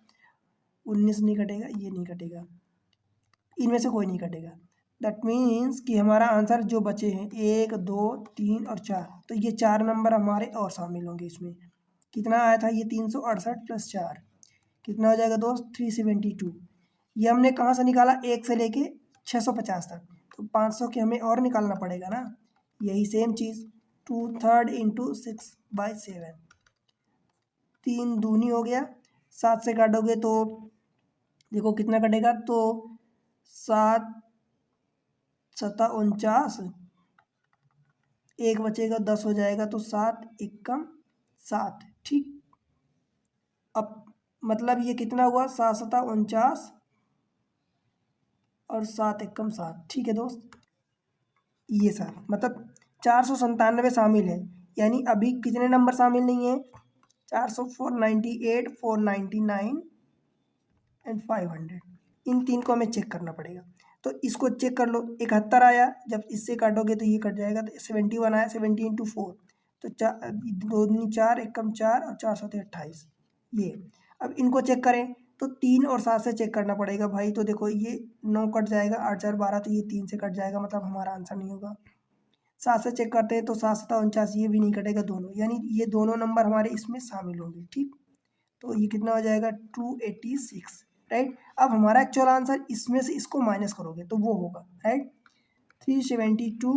19 नहीं कटेगा, ये नहीं कटेगा, इनमें से कोई नहीं कटेगा। दैट मीन्स कि हमारा आंसर जो बचे हैं 1 2 3 और 4, तो ये 4 नंबर हमारे और शामिल होंगे इसमें। कितना आया था ये, 368 + 4, कितना हो जाएगा दोस्त, 372। ये हमने कहाँ से निकाला, 1 से लेके 650 तक, तो 500 के हमें और निकालना पड़ेगा ना, यही सेम चीज़, 2/3 इंटू 6/7, 3 दूनी हो गया, 7 से काटोगे तो देखो कितना कटेगा, तो 7 7 49, एक बचेगा 10 हो जाएगा, तो 7 एकम 7। ठीक, अब मतलब ये कितना हुआ, 7 7 49 और 7 एकम 7। ठीक है दोस्त, ये सारा मतलब 497 शामिल है, यानी अभी कितने नंबर शामिल नहीं है? 400, 498, 499 एंड 500, इन तीन को हमें चेक करना पड़ेगा। तो इसको चेक कर लो, 71 आया, जब इससे काटोगे तो ये कट जाएगा, तो 71 आया, 70 इंटू 4, तो दो दूनी 4, एक कम 4 और 4 7 28, ये। अब इनको चेक करें तो 3 और 7 से चेक करना पड़ेगा भाई। तो देखो ये 9 कट जाएगा, 8 4 12, तो ये 3 से कट जाएगा, मतलब हमारा आंसर नहीं होगा। 7 से चेक करते हैं तो 7 7 49, ये भी नहीं कटेगा दोनों, यानी ये दोनों नंबर हमारे इसमें शामिल होंगे, ठीक। तो ये कितना हो जाएगा? 286, राइट। अब हमारा एक्चुअल आंसर इसमें से इसको माइनस करोगे तो वो होगा, राइट, 372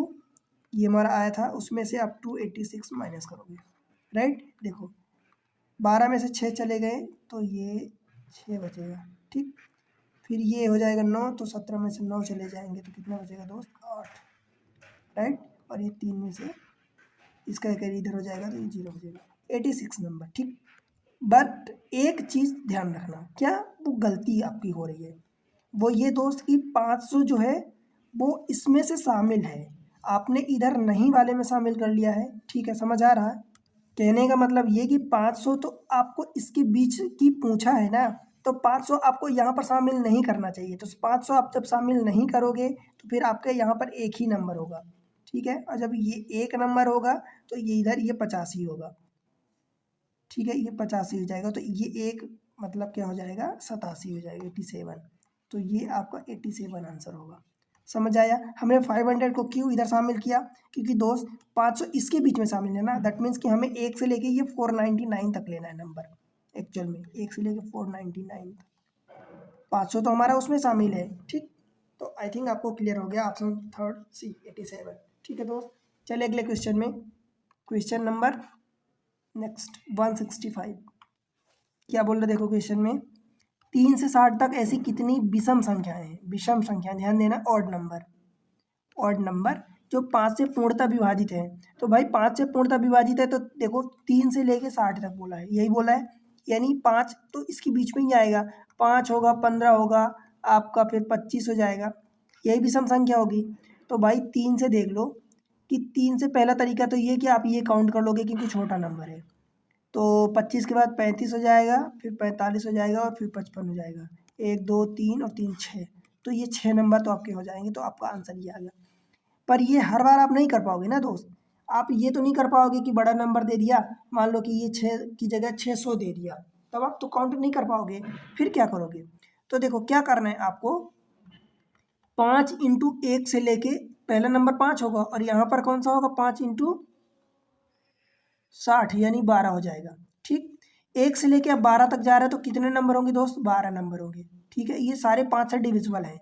ये हमारा आया था, उसमें से आप 286 माइनस करोगे, राइट। देखो 12 में से 6 चले गए तो ये 6 बचेगा, ठीक। फिर ये हो जाएगा 9, तो 17 में से 9 चले जाएंगे तो कितना बचेगा दोस्त? 8, राइट। और ये 3 में से इसका एक इधर हो जाएगा तो ये 0 बचेगा, 86 नंबर, ठीक। बट एक चीज़ ध्यान रखना, क्या वो गलती आपकी हो रही है, वो ये दोस्त कि 500 जो है वो इसमें से शामिल है, आपने इधर नहीं वाले में शामिल कर लिया है, ठीक है, समझ आ रहा है? कहने का मतलब ये कि 500 तो आपको इसके बीच की पूछा है ना, तो 500 आपको यहाँ पर शामिल नहीं करना चाहिए। तो 500 आप जब शामिल नहीं करोगे तो फिर आपके यहाँ पर एक ही नंबर होगा, ठीक है। और जब ये एक नंबर होगा तो ये इधर ये 85 होगा, ठीक है, ये 85 हो जाएगा, तो ये एक मतलब क्या हो जाएगा? 87 हो जाएगा, 87। तो ये आपका 87 आंसर होगा। समझ आया? हमने 500 को क्यों इधर शामिल किया? क्योंकि दोस्त 500 इसके बीच में शामिल है ना, दैट मीन्स कि हमें एक से लेके ये 499 तक लेना है नंबर, एक्चुअल में एक से लेके 499 तक। 500 तो हमारा उसमें शामिल है, ठीक। तो आई थिंक आपको क्लियर हो गया, ऑप्शन थर्ड सी 87, ठीक है दोस्त। चलिए अगले क्वेश्चन में, क्वेश्चन नंबर नेक्स्ट 165, क्या बोल रहे देखो क्वेश्चन में, 3 से 60 तक ऐसी कितनी विषम संख्याएं हैं? विषम संख्या, ध्यान देना, ऑड नंबर, ऑड नंबर जो 5 से पूर्णतः विभाजित है। तो भाई 5 से पूर्णतः विभाजित है तो देखो 3 से लेके 60 तक बोला है, यही बोला है, यानी 5 तो इसके बीच में ही आएगा, 5 होगा, 15 होगा आपका, फिर 25 हो जाएगा, यही विषम संख्या होगी। तो भाई 3 से देख लो कि 3 से पहला तरीका तो ये कि आप ये काउंट कर लोगे क्योंकि छोटा नंबर है, तो 25 के बाद 35 हो जाएगा, फिर 45 हो जाएगा और फिर 55 हो जाएगा, 1 2 3 और 3 6, तो ये 6 नंबर तो आपके हो जाएंगे, तो आपका आंसर ये आ गया। पर ये हर बार आप नहीं कर पाओगे ना दोस्त, आप ये तो नहीं कर पाओगे कि बड़ा नंबर दे दिया, मान लो कि ये 6 की जगह 600 दे दिया, तब आप तो काउंट नहीं कर पाओगे, फिर क्या करोगे? तो देखो क्या करना है आपको, 5 इंटू 1 से लेके पहला नंबर 5 होगा और यहाँ पर कौन सा होगा? 5 इंटू 60 यानी 12 हो जाएगा, ठीक। 1 से लेके अब 12 तक जा रहे हैं तो कितने नंबर होंगे दोस्त? 12 नंबर होंगे, ठीक है। ये सारे 5 से डिविजिबल हैं,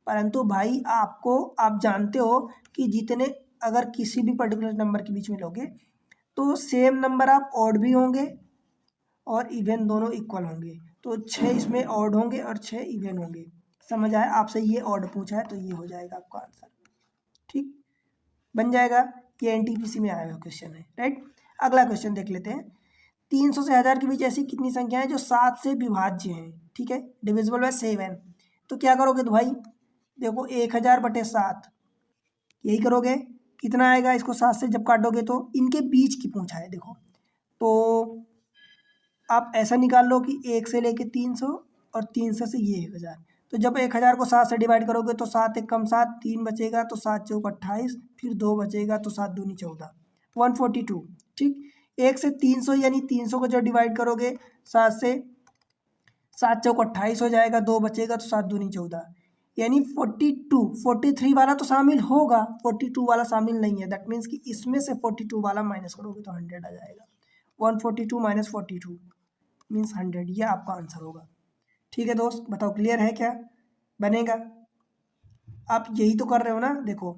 परंतु भाई आपको, आप जानते हो कि जितने, अगर किसी भी पर्टिकुलर नंबर के बीच में लोगे तो सेम नंबर आप ऑड भी होंगे और इवन दोनों इक्वल होंगे, तो 6 इसमें ऑड होंगे और 6 इवन होंगे। समझ आया? आपसे ये ऑड पूछा है तो ये हो जाएगा आपका आंसर, ठीक, बन जाएगा। ये एनटीपीसी में आया हुआ क्वेश्चन है, राइट। अगला क्वेश्चन देख लेते हैं, 300 से 1000 के बीच ऐसी कितनी संख्याएं जो 7 से विभाज्य हैं, ठीक है, डिविजिबल बाय 7। तो क्या करोगे? तो भाई देखो 1000/7 यही करोगे, कितना आएगा? इसको 7 से जब काटोगे तो इनके बीच की पूछा है, देखो तो आप ऐसा निकाल लो कि 1 से लेके 300 और 300 से ये 1000, तो जब 1000 को 7 से डिवाइड करोगे तो 7 एक कम 7, 3 बचेगा तो 7 चौक 28, फिर 2 बचेगा तो 7 दूनी 14, 142, ठीक। 1 से 300 यानी 300 को जब डिवाइड करोगे 7 से, 7 चौक 28 हो जाएगा, 2 बचेगा तो 7 दूनी 14, यानी 42, 43 वाला तो शामिल होगा, 42 वाला शामिल नहीं है, दैट मीन्स कि इसमें से 42 वाला माइनस करोगे तो 100 आ जाएगा, 142 माइनस 42 मीन्स 100, ये आपका आंसर होगा, ठीक है दोस्त। बताओ क्लियर है क्या? बनेगा? आप यही तो कर रहे हो ना, देखो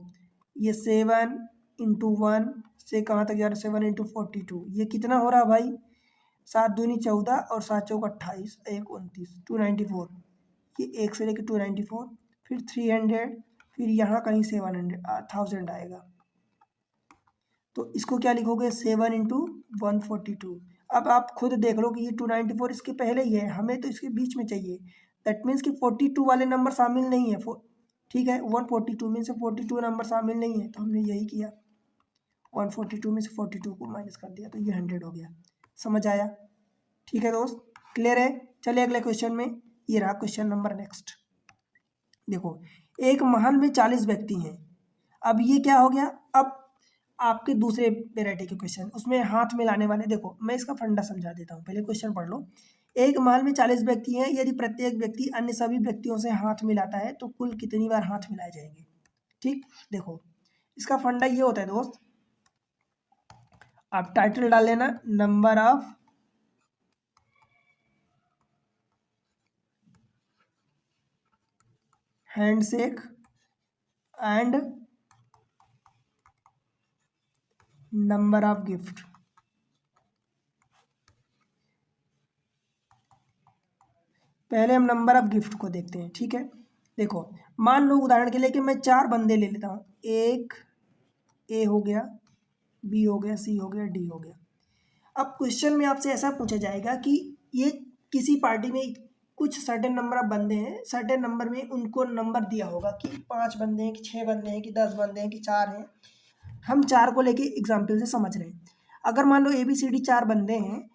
ये 7 इंटू 1 से कहाँ तक जा रहा है? 7 इंटू 42, ये कितना हो रहा है भाई? 7 दूनी 14 और 7 चौक 28, 1 29, 294, ये 1 से लेकर 294, फिर 300, फिर यहाँ कहीं 1000 आएगा, तो इसको क्या लिखोगे? 7 इंटू 142। अब आप खुद देख लो कि ये 294 इसके पहले ही है, हमें तो इसके बीच में चाहिए, दैट मीन्स कि 42 वाले नंबर शामिल नहीं है, ठीक है। 142 में से 42 नंबर शामिल नहीं है, तो हमने यही किया, 142 में से 42 को माइनस कर दिया, तो ये 100 हो गया। समझ आया? ठीक है दोस्त, क्लियर है? चलिए अगले क्वेश्चन में, ये रहा क्वेश्चन नंबर नेक्स्ट। देखो, एक महल में 40 व्यक्ति हैं। अब ये क्या हो गया, अब आपके दूसरे वेराइटी के क्वेश्चन, उसमें हाथ मिलाने वाले। देखो मैं इसका फंडा समझा देता हूँ, पहले क्वेश्चन पढ़ लो। एक महल में 40 व्यक्ति हैं, यदि प्रत्येक व्यक्ति अन्य सभी व्यक्तियों से हाथ मिलाता है तो कुल कितनी बार हाथ मिलाए जाएंगे? ठीक, देखो इसका फंडा ये होता है दोस्त, आप टाइटल डाल लेना, number of handshake and number of gift. पहले हम नंबर ऑफ गिफ्ट को देखते हैं, ठीक है। देखो मान लो उदाहरण के लिए कि मैं 4 बंदे ले लेता हूँ, एक ए हो गया, बी हो गया, सी हो गया, डी हो गया। अब क्वेश्चन में आपसे ऐसा पूछा जाएगा कि ये किसी पार्टी में कुछ सर्टेन नंबर ऑफ बंदे हैं, सर्टेन नंबर में उनको नंबर दिया होगा कि 5 बंदे हैं, कि 6 बंदे हैं, कि 10 बंदे हैं, कि 4 हैं। हम 4 को लेके एग्जाम्पल से समझ रहे हैं। अगर मान लो ए बी सी डी 4 बंदे हैं,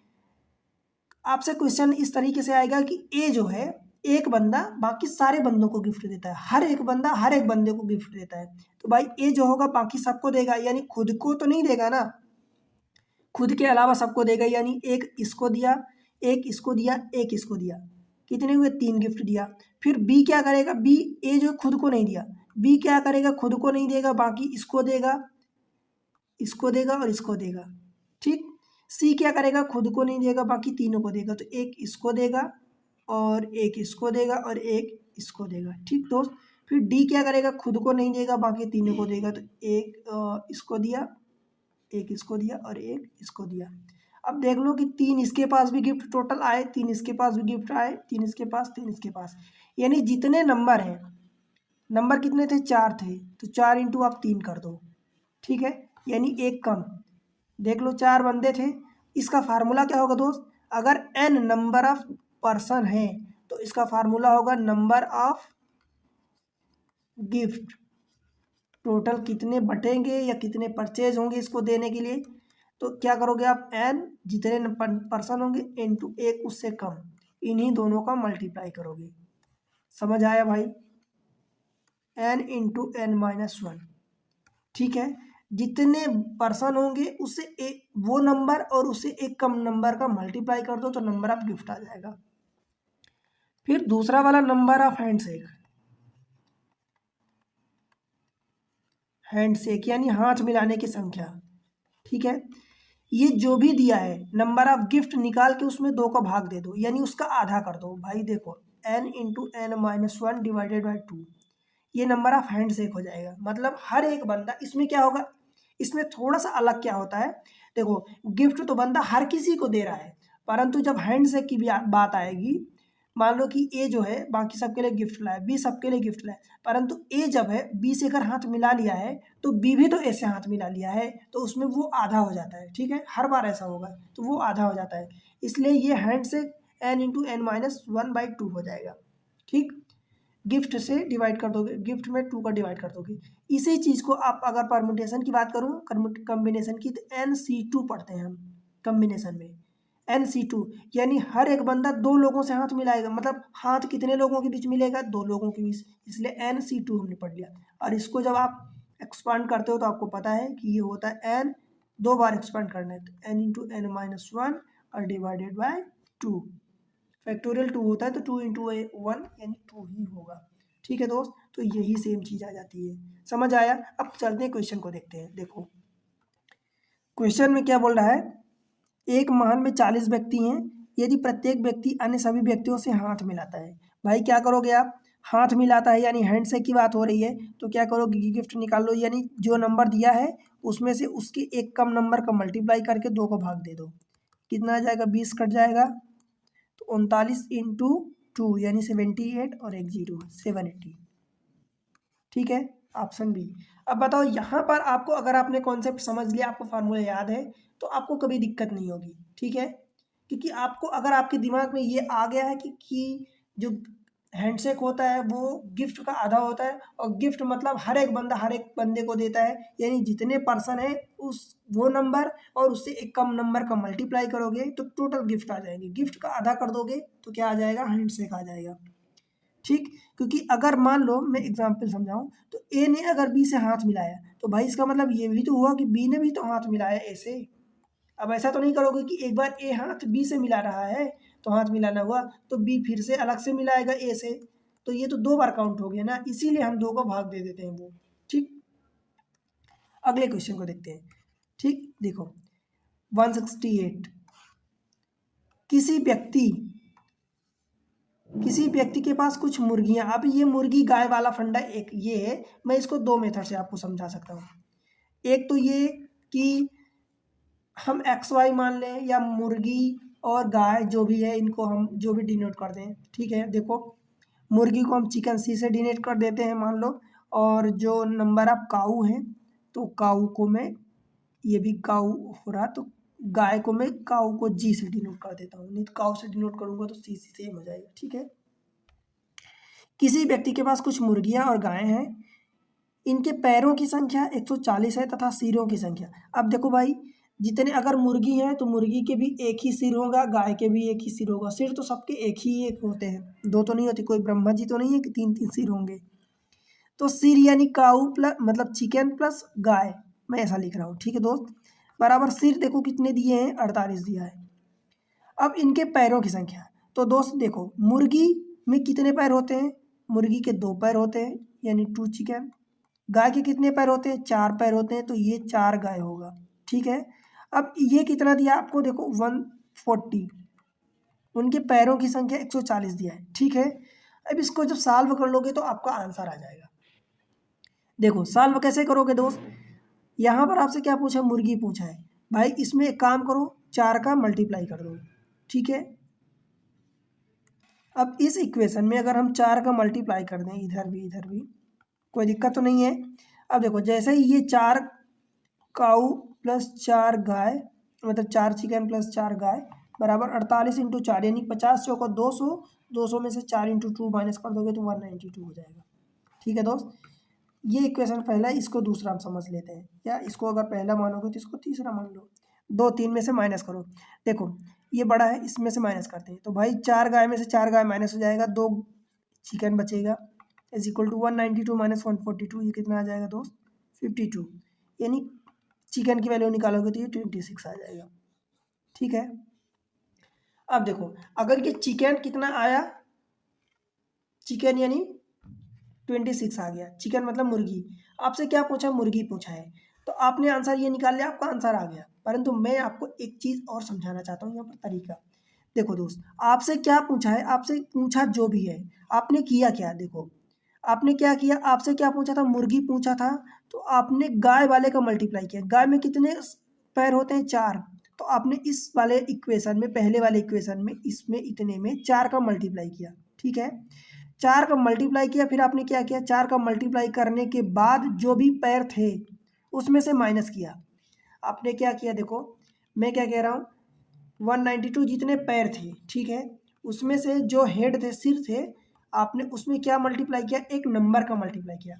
आपसे क्वेश्चन इस तरीके से आएगा कि ए जो है, एक बंदा बाकी सारे बंदों को गिफ्ट देता है, हर एक बंदा हर एक बंदे को गिफ्ट देता है। तो भाई ए जो होगा बाकी सबको देगा, यानी खुद को तो नहीं देगा ना, खुद के अलावा सबको देगा। यानी एक इसको दिया, एक इसको दिया, एक इसको दिया, कितने हुए? 3 गिफ्ट दिया। फिर बी क्या करेगा, बी ए जो खुद को नहीं दिया, बी क्या करेगा, खुद को नहीं देगा, बाकी इसको देगा, इसको देगा और इसको देगा। ठीक, सी क्या करेगा, खुद को नहीं देगा, बाकी तीनों को देगा, तो एक इसको देगा और एक इसको देगा और एक इसको देगा। ठीक दोस्त, फिर डी क्या करेगा, खुद को नहीं देगा, बाकी तीनों को देगा, तो एक इसको दिया, एक इसको दिया और एक इसको दिया। अब देख लो कि 3 इसके पास भी गिफ्ट टोटल आए, 3 इसके पास भी गिफ्ट आए, 3 इसके पास, 3 इसके पास, यानी जितने नंबर हैं, नंबर कितने थे? 4 थे, तो 4 इंटू आप 3 कर दो, ठीक है, यानी एक कम। देख लो 4 बंदे थे। इसका फार्मूला क्या होगा दोस्त, अगर n नंबर ऑफ पर्सन है तो इसका फार्मूला होगा नंबर ऑफ गिफ्ट, टोटल कितने बटेंगे या कितने परचेज होंगे इसको देने के लिए। तो क्या करोगे आप, n जितने पर्सन होंगे इनटू एक उससे कम, इन्हीं दोनों का मल्टीप्लाई करोगे। समझ आया भाई? n इंटू एन माइनस 1, ठीक है। जितने पर्सन होंगे उससे एक वो नंबर और उससे एक कम नंबर का मल्टीप्लाई कर दो तो नंबर ऑफ गिफ्ट आ जाएगा। फिर दूसरा वाला नंबर ऑफ हैंडशेक, हैंडशेक यानी हाथ मिलाने की संख्या, ठीक है। ये जो भी दिया है नंबर ऑफ गिफ्ट निकाल के उसमें 2 का भाग दे दो, यानी उसका आधा कर दो। भाई देखो n into n minus 1 divided by 2, ये नंबर ऑफ हैंडशेक हो जाएगा। मतलब हर एक बंदा, इसमें क्या होगा, इसमें थोड़ा सा अलग क्या होता है, देखो गिफ्ट तो बंदा हर किसी को दे रहा है, परंतु जब हैंडशेक की भी बात आएगी, मान लो कि ए जो है बाकी सबके लिए गिफ्ट लाए, बी सबके लिए गिफ्ट लाए, परंतु ए जब है बी से अगर हाथ मिला लिया है तो बी भी तो ए से हाथ मिला लिया है, तो उसमें वो आधा हो जाता है। ठीक है, हर बार ऐसा होगा तो वो आधा हो जाता है, इसलिए ये handshake n into n minus 1/2 हो जाएगा। ठीक, गिफ्ट से डिवाइड कर दोगे, गिफ्ट में 2 का डिवाइड कर दोगे। इसी चीज़ को आप अगर परम्यूटेशन की बात करूँ, कम्बिनेशन की, तो NC2 पढ़ते हैं हम कम्बिनेशन में, NC2 यानी हर एक बंदा 2 लोगों से हाथ मिलाएगा, मतलब हाथ कितने लोगों के बीच मिलेगा, 2 लोगों के बीच, इसलिए NC2 हमने पढ़ लिया। और इसको जब आप एक्सपांड करते हो तो आपको पता है कि ये होता है n, 2 बार एक्सपांड करना है, तो n इंटू एन माइनस 1 और डिवाइडेड बाय 2, फैक्टोरियल 2 होता है तो 2 इंटू 1 यानी 2 ही होगा। ठीक है दोस्त, तो यही सेम चीज़ आ जाती है। समझ आया? अब चलते हैं क्वेश्चन को देखते हैं। देखो क्वेश्चन में क्या बोल रहा है, एक महल में 40 व्यक्ति हैं, यदि प्रत्येक व्यक्ति अन्य सभी व्यक्तियों से हाथ मिलाता है। भाई क्या करोगे आप, हाथ मिलाता है यानी हैंडशेक की बात हो रही है, तो क्या करोगे, गिफ्ट निकाल लो, यानी जो नंबर दिया है उसमें से उसके एक कम नंबर का मल्टीप्लाई करके 2 को भाग दे दो, कितना आ जाएगा, 20 कट जाएगा, तो 39 इंटू 2 यानी 78 और एक 0 780। ठीक है, ऑप्शन बी। अब बताओ यहाँ पर आपको, अगर आपने कॉन्सेप्ट समझ लिया, आपको फार्मूला याद है, तो आपको कभी दिक्कत नहीं होगी। ठीक है, क्योंकि आपको अगर आपके दिमाग में ये आ गया है कि जो हैंडशेक होता है वो गिफ्ट का आधा होता है, और गिफ्ट मतलब हर एक बंदे को देता है, यानी जितने पर्सन है उस वो नंबर और उससे एक कम नंबर का मल्टीप्लाई करोगे तो टोटल गिफ्ट आ जाएंगे। गिफ्ट का आधा कर दोगे तो क्या आ जाएगा, हैंडशेक आ जाएगा। ठीक, क्योंकि अगर मान लो मैं एग्जांपल समझाऊं, तो ए ने अगर बी से हाथ मिलाया तो भाई इसका मतलब ये भी तो हुआ कि बी ने भी तो हाथ मिलाया ए से। अब ऐसा तो नहीं करोगे कि एक बार ए हाथ बी से मिला रहा है तो हाथ मिलाना हुआ तो बी फिर से अलग से मिलाएगा ए से, तो ये तो दो बार काउंट हो गया ना, इसीलिए हम दो को भाग दे देते हैं वो। ठीक, अगले क्वेश्चन को देखते हैं। ठीक, देखो 168, किसी व्यक्ति किसी व्यक्ति के पास कुछ मुर्गियां, अब ये मुर्गी गाय वाला फंडा एक ये है, मैं इसको दो मेथड से आपको समझा सकता हूँ। एक तो ये कि हम एक्स वाई मान लें, या मुर्गी और गाय जो भी है इनको हम जो भी डिनोट कर दें। ठीक है, देखो मुर्गी को हम चिकन सी से डिनोट कर देते हैं मान लो, और जो नंबर ऑफ काऊ है तो काऊ को मैं, ये भी काऊ हो रहा, तो गाय को मैं काऊ को जी से डिनोट कर देता हूँ, नहीं तो काऊ से डिनोट करूँगा तो सी सी सेम हो जाएगा। ठीक है, किसी व्यक्ति के पास कुछ मुर्गियां और गायें हैं, इनके पैरों की संख्या 140 है तथा सिरों की संख्या, अब देखो भाई जितने अगर मुर्गी है तो मुर्गी के भी एक ही सिर होगा, गाय के भी एक ही सिर होगा, सिर तो सबके एक ही एक होते हैं, दो तो नहीं होती, कोई ब्रह्मा जी तो नहीं है कि तीन तीन सिर होंगे। तो सिर यानी काऊ प्लस मतलब चिकन प्लस गाय, मैं ऐसा लिख रहा हूँ। ठीक है दोस्त, बराबर सिर देखो कितने दिए हैं, 48 दिया है। अब इनके पैरों की संख्या, तो दोस्त देखो मुर्गी में कितने पैर होते हैं, मुर्गी के दो पैर होते हैं यानी 2 चिकन, गाय के कितने पैर होते हैं, 4 पैर होते हैं, तो ये 4 गाय होगा। ठीक है, अब ये कितना दिया आपको, देखो 140, उनके पैरों की संख्या 140 दिया है। ठीक है, अब इसको जब सॉल्व कर लोगे तो आपका आंसर आ जाएगा। देखो सॉल्व कैसे करोगे दोस्त, यहाँ पर आपसे क्या पूछा, मुर्गी पूछा है, भाई इसमें एक काम करो 4 का मल्टीप्लाई कर दो। ठीक है, अब इस इक्वेशन में अगर हम 4 का मल्टीप्लाई कर दें, इधर भी कोई दिक्कत तो नहीं है। अब देखो जैसे ही ये 4 काऊ प्लस 4 गाय, मतलब 4 चिकन प्लस 4 गाय बराबर 48 इंटू 4 यानी 50 चौका 200, 200 में से 4 इंटू 2 माइनस कर दोगे तो 192 हो जाएगा। ठीक है दोस्त, ये इक्वेशन पहला है, इसको दूसरा हम समझ लेते हैं, या इसको अगर पहला मानोगे तो इसको तीसरा मान लो। 2 3 में से माइनस करो, देखो ये बड़ा है इसमें से माइनस करते हैं, तो भाई 4 गाय में से 4 गाय माइनस हो जाएगा, 2 चिकन बचेगा, इज इक्वल टू 192 माइनस 142, ये कितना आ जाएगा दोस्त, 52, यानी चिकन की वैल्यू निकालोगे तो ये 26 आ जाएगा। ठीक है, अब देखो अगर ये चिकन कितना आया, चिकन यानी 26 आ गया, चिकन मतलब मुर्गी, आपसे क्या पूछा, मुर्गी पूछा है, तो आपने आंसर ये निकाल लिया, आपका आंसर आ गया। परंतु मैं आपको एक चीज़ और समझाना चाहता हूँ यहाँ पर तरीका। देखो दोस्त आपसे क्या पूछा है, आपसे पूछा जो भी है, आपने किया क्या, देखो आपने क्या किया, आपसे क्या पूछा था, मुर्गी पूछा था, तो आपने गाय वाले का मल्टीप्लाई किया, गाय में कितने पैर होते हैं, 4, तो आपने इस वाले इक्वेशन में, पहले वाले इक्वेशन में इसमें इतने में 4 का मल्टीप्लाई किया। ठीक है, 4 का मल्टीप्लाई किया, फिर आपने क्या किया, 4 का मल्टीप्लाई करने के बाद जो भी पैर थे उसमें से माइनस किया। आपने क्या किया, देखो मैं क्या कह रहा हूँ, 192 जितने पैर थे, ठीक है, उसमें से जो हेड थे, सिर थे, आपने उसमें क्या मल्टीप्लाई किया, एक नंबर का मल्टीप्लाई किया,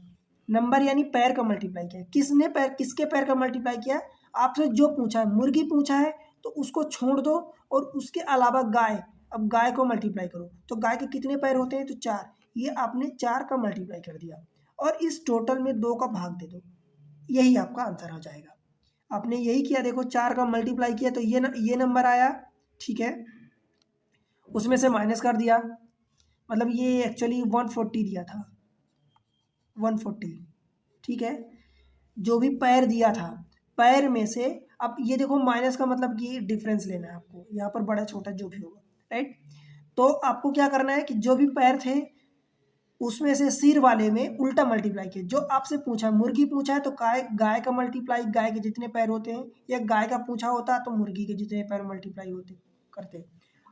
नंबर यानी पैर का मल्टीप्लाई किया। किसने पैर, किसके पैर का मल्टीप्लाई किया, आपसे जो पूछा है, मुर्गी पूछा है तो उसको छोड़ दो, और उसके अलावा गाय, अब गाय को मल्टीप्लाई करो, तो गाय के कितने पैर होते हैं, तो 4, ये आपने 4 का मल्टीप्लाई कर दिया, और इस टोटल में 2 का भाग दे दो, यही आपका आंसर हो जाएगा। आपने यही किया, देखो 4 का मल्टीप्लाई किया तो ये नंबर आया। ठीक है, उसमें से माइनस कर दिया, मतलब ये एक्चुअली 140 दिया था, 140। ठीक है, जो भी पैर दिया था, पैर में से, अब ये देखो माइनस का मतलब कि डिफरेंस लेना है आपको, यहाँ पर बड़ा छोटा जो भी होगा, राइट। तो आपको क्या करना है कि जो भी पैर थे उसमें से सिर वाले में उल्टा मल्टीप्लाई किया, जो आपसे पूछा, मुर्गी पूछा है तो गाय, गाय का मल्टीप्लाई गाय के जितने पैर होते हैं, या गाय का पूछा होता तो मुर्गी के जितने पैर मल्टीप्लाई होते करते,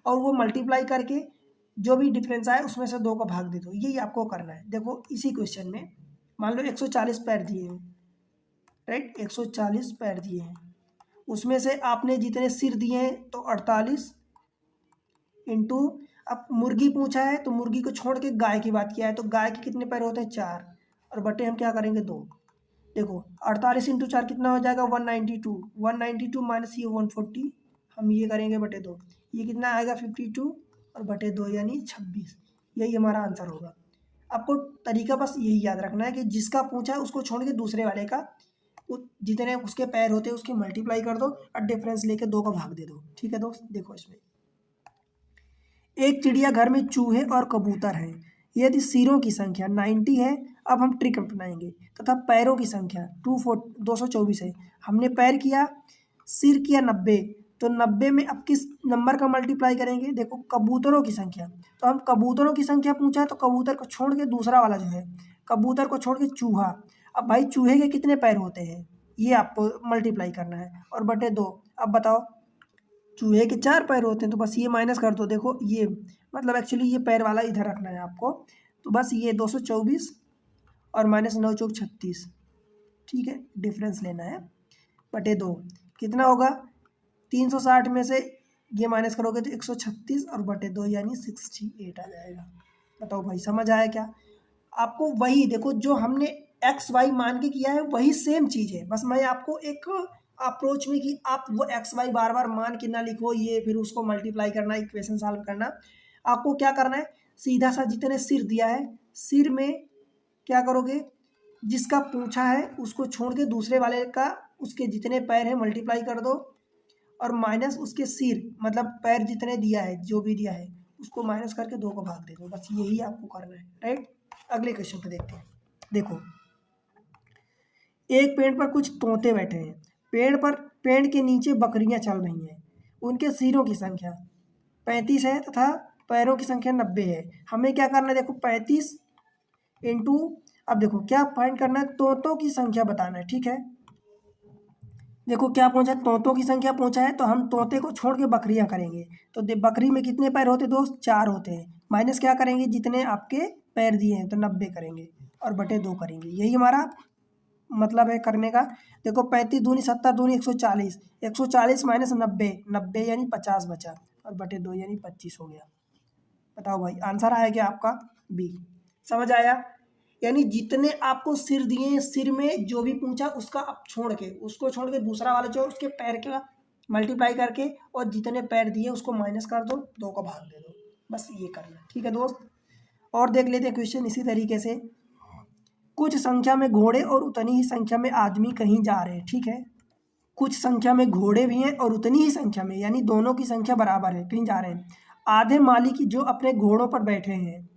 और वो मल्टीप्लाई करके जो भी डिफरेंस आए उसमें से 2 का भाग दे दो, यही आपको करना है। देखो इसी क्वेश्चन में मान लो 140 पैर दिए हैं, राइट, 140 पैर दिए हैं, उसमें से आपने जितने सिर दिए हैं तो 48 इंटू, अब मुर्गी पूछा है तो मुर्गी को छोड़ के गाय की बात किया है, तो गाय के कितने पैर होते हैं? 4, और बटे हम क्या करेंगे? 2। देखो 48 इंटू 4 कितना हो जाएगा? 192। 192 माइनस ये 140, हम ये करेंगे बटे 2, ये कितना आएगा? 52 और बटे 2 यानी 26। यही हमारा आंसर होगा। आपको तरीका बस यही याद रखना है कि जिसका पूछा है उसको छोड़ के दूसरे वाले का जितने उसके पैर होते हैं उसके मल्टीप्लाई कर दो और डिफरेंस लेके 2 का भाग दे दो। ठीक है दोस्त, देखो इसमें एक चिड़ियाघर में चूहे और कबूतर हैं। यदि सिरों की संख्या 90 है, अब हम ट्रिक अपनाएंगे, तथा पैरों की संख्या 224 है। हमने पैर किया, सिर किया 90, तो 90 में अब किस नंबर का मल्टीप्लाई करेंगे? देखो कबूतरों की संख्या, तो हम कबूतरों की संख्या पूछा है तो कबूतर को छोड़ के दूसरा वाला जो है, कबूतर को छोड़ के चूहा। अब भाई चूहे के कितने पैर होते हैं ये आपको मल्टीप्लाई करना है और बटे 2। अब बताओ, चूहे के 4 पैर होते हैं तो बस ये माइनस कर दो। देखो ये मतलब एक्चुअली ये पैर वाला इधर रखना है आपको, तो बस ये 224 और माइनस 9 चौक 36। ठीक है, डिफरेंस लेना है बटे 2, कितना होगा? 360 में से ये माइनस करोगे तो 136 और बटे 2 यानी 68 आ जाएगा। बताओ भाई समझ आया क्या? आपको वही देखो जो हमने एक्स वाई मान के किया है वही सेम चीज़ है, बस मैं आपको एक अप्रोच में कि आप वो एक्स वाई बार बार मान के ना लिखो, ये फिर उसको मल्टीप्लाई करना, इक्वेशन सॉल्व करना। आपको क्या करना है, सीधा सा जितने सिर दिया है सिर में क्या करोगे, जिसका पूछा है उसको छोड़ के दूसरे वाले का उसके जितने पैर हैं मल्टीप्लाई कर दो और माइनस उसके सिर मतलब पैर जितने दिया है जो भी दिया है उसको माइनस करके 2 को भाग दे दो। बस यही आपको करना है, राइट। अगले क्वेश्चन पे देखते हैं। देखो एक पेड़ पर कुछ तोते बैठे हैं, पेड़ के नीचे बकरियां चल रही हैं, उनके सिरों की संख्या 35 है तथा पैरों की संख्या 90 है। हमें क्या करना है? देखो 35 इंटू, अब देखो क्या फाइंड करना है, तोतों की संख्या बताना है। ठीक है, देखो क्या पूछा है, तोतों की संख्या पूछा है तो हम तोते को छोड़ के बकरियां करेंगे। तो बकरी में कितने पैर होते दोस्त? 4 होते हैं, माइनस क्या करेंगे, जितने आपके पैर दिए हैं तो 90 करेंगे और बटे 2 करेंगे। यही हमारा मतलब है करने का। देखो 35 दूनी 70 दूनी 140, 140 माइनस 90, 90 यानी 50 बचा और बटे 2 यानी 25 हो गया। बताओ भाई आंसर आया क्या आपका? बी। समझ आया? यानी जितने आपको सिर दिए हैं सिर में जो भी पूछा उसका आप छोड़ के उसको छोड़ के दूसरा वाला जो उसके पैर का मल्टीप्लाई करके और जितने पैर दिए उसको माइनस कर दो, 2 का भाग दे दो, बस ये करना। ठीक है दोस्त, और देख लेते हैं क्वेश्चन इसी तरीके से। कुछ संख्या में घोड़े और उतनी ही संख्या में आदमी कहीं जा रहे हैं। ठीक है, कुछ संख्या में घोड़े भी हैं और उतनी ही संख्या में यानी दोनों की संख्या बराबर है, कहीं जा रहे हैं। आधे मालिक जो अपने घोड़ों पर बैठे हैं,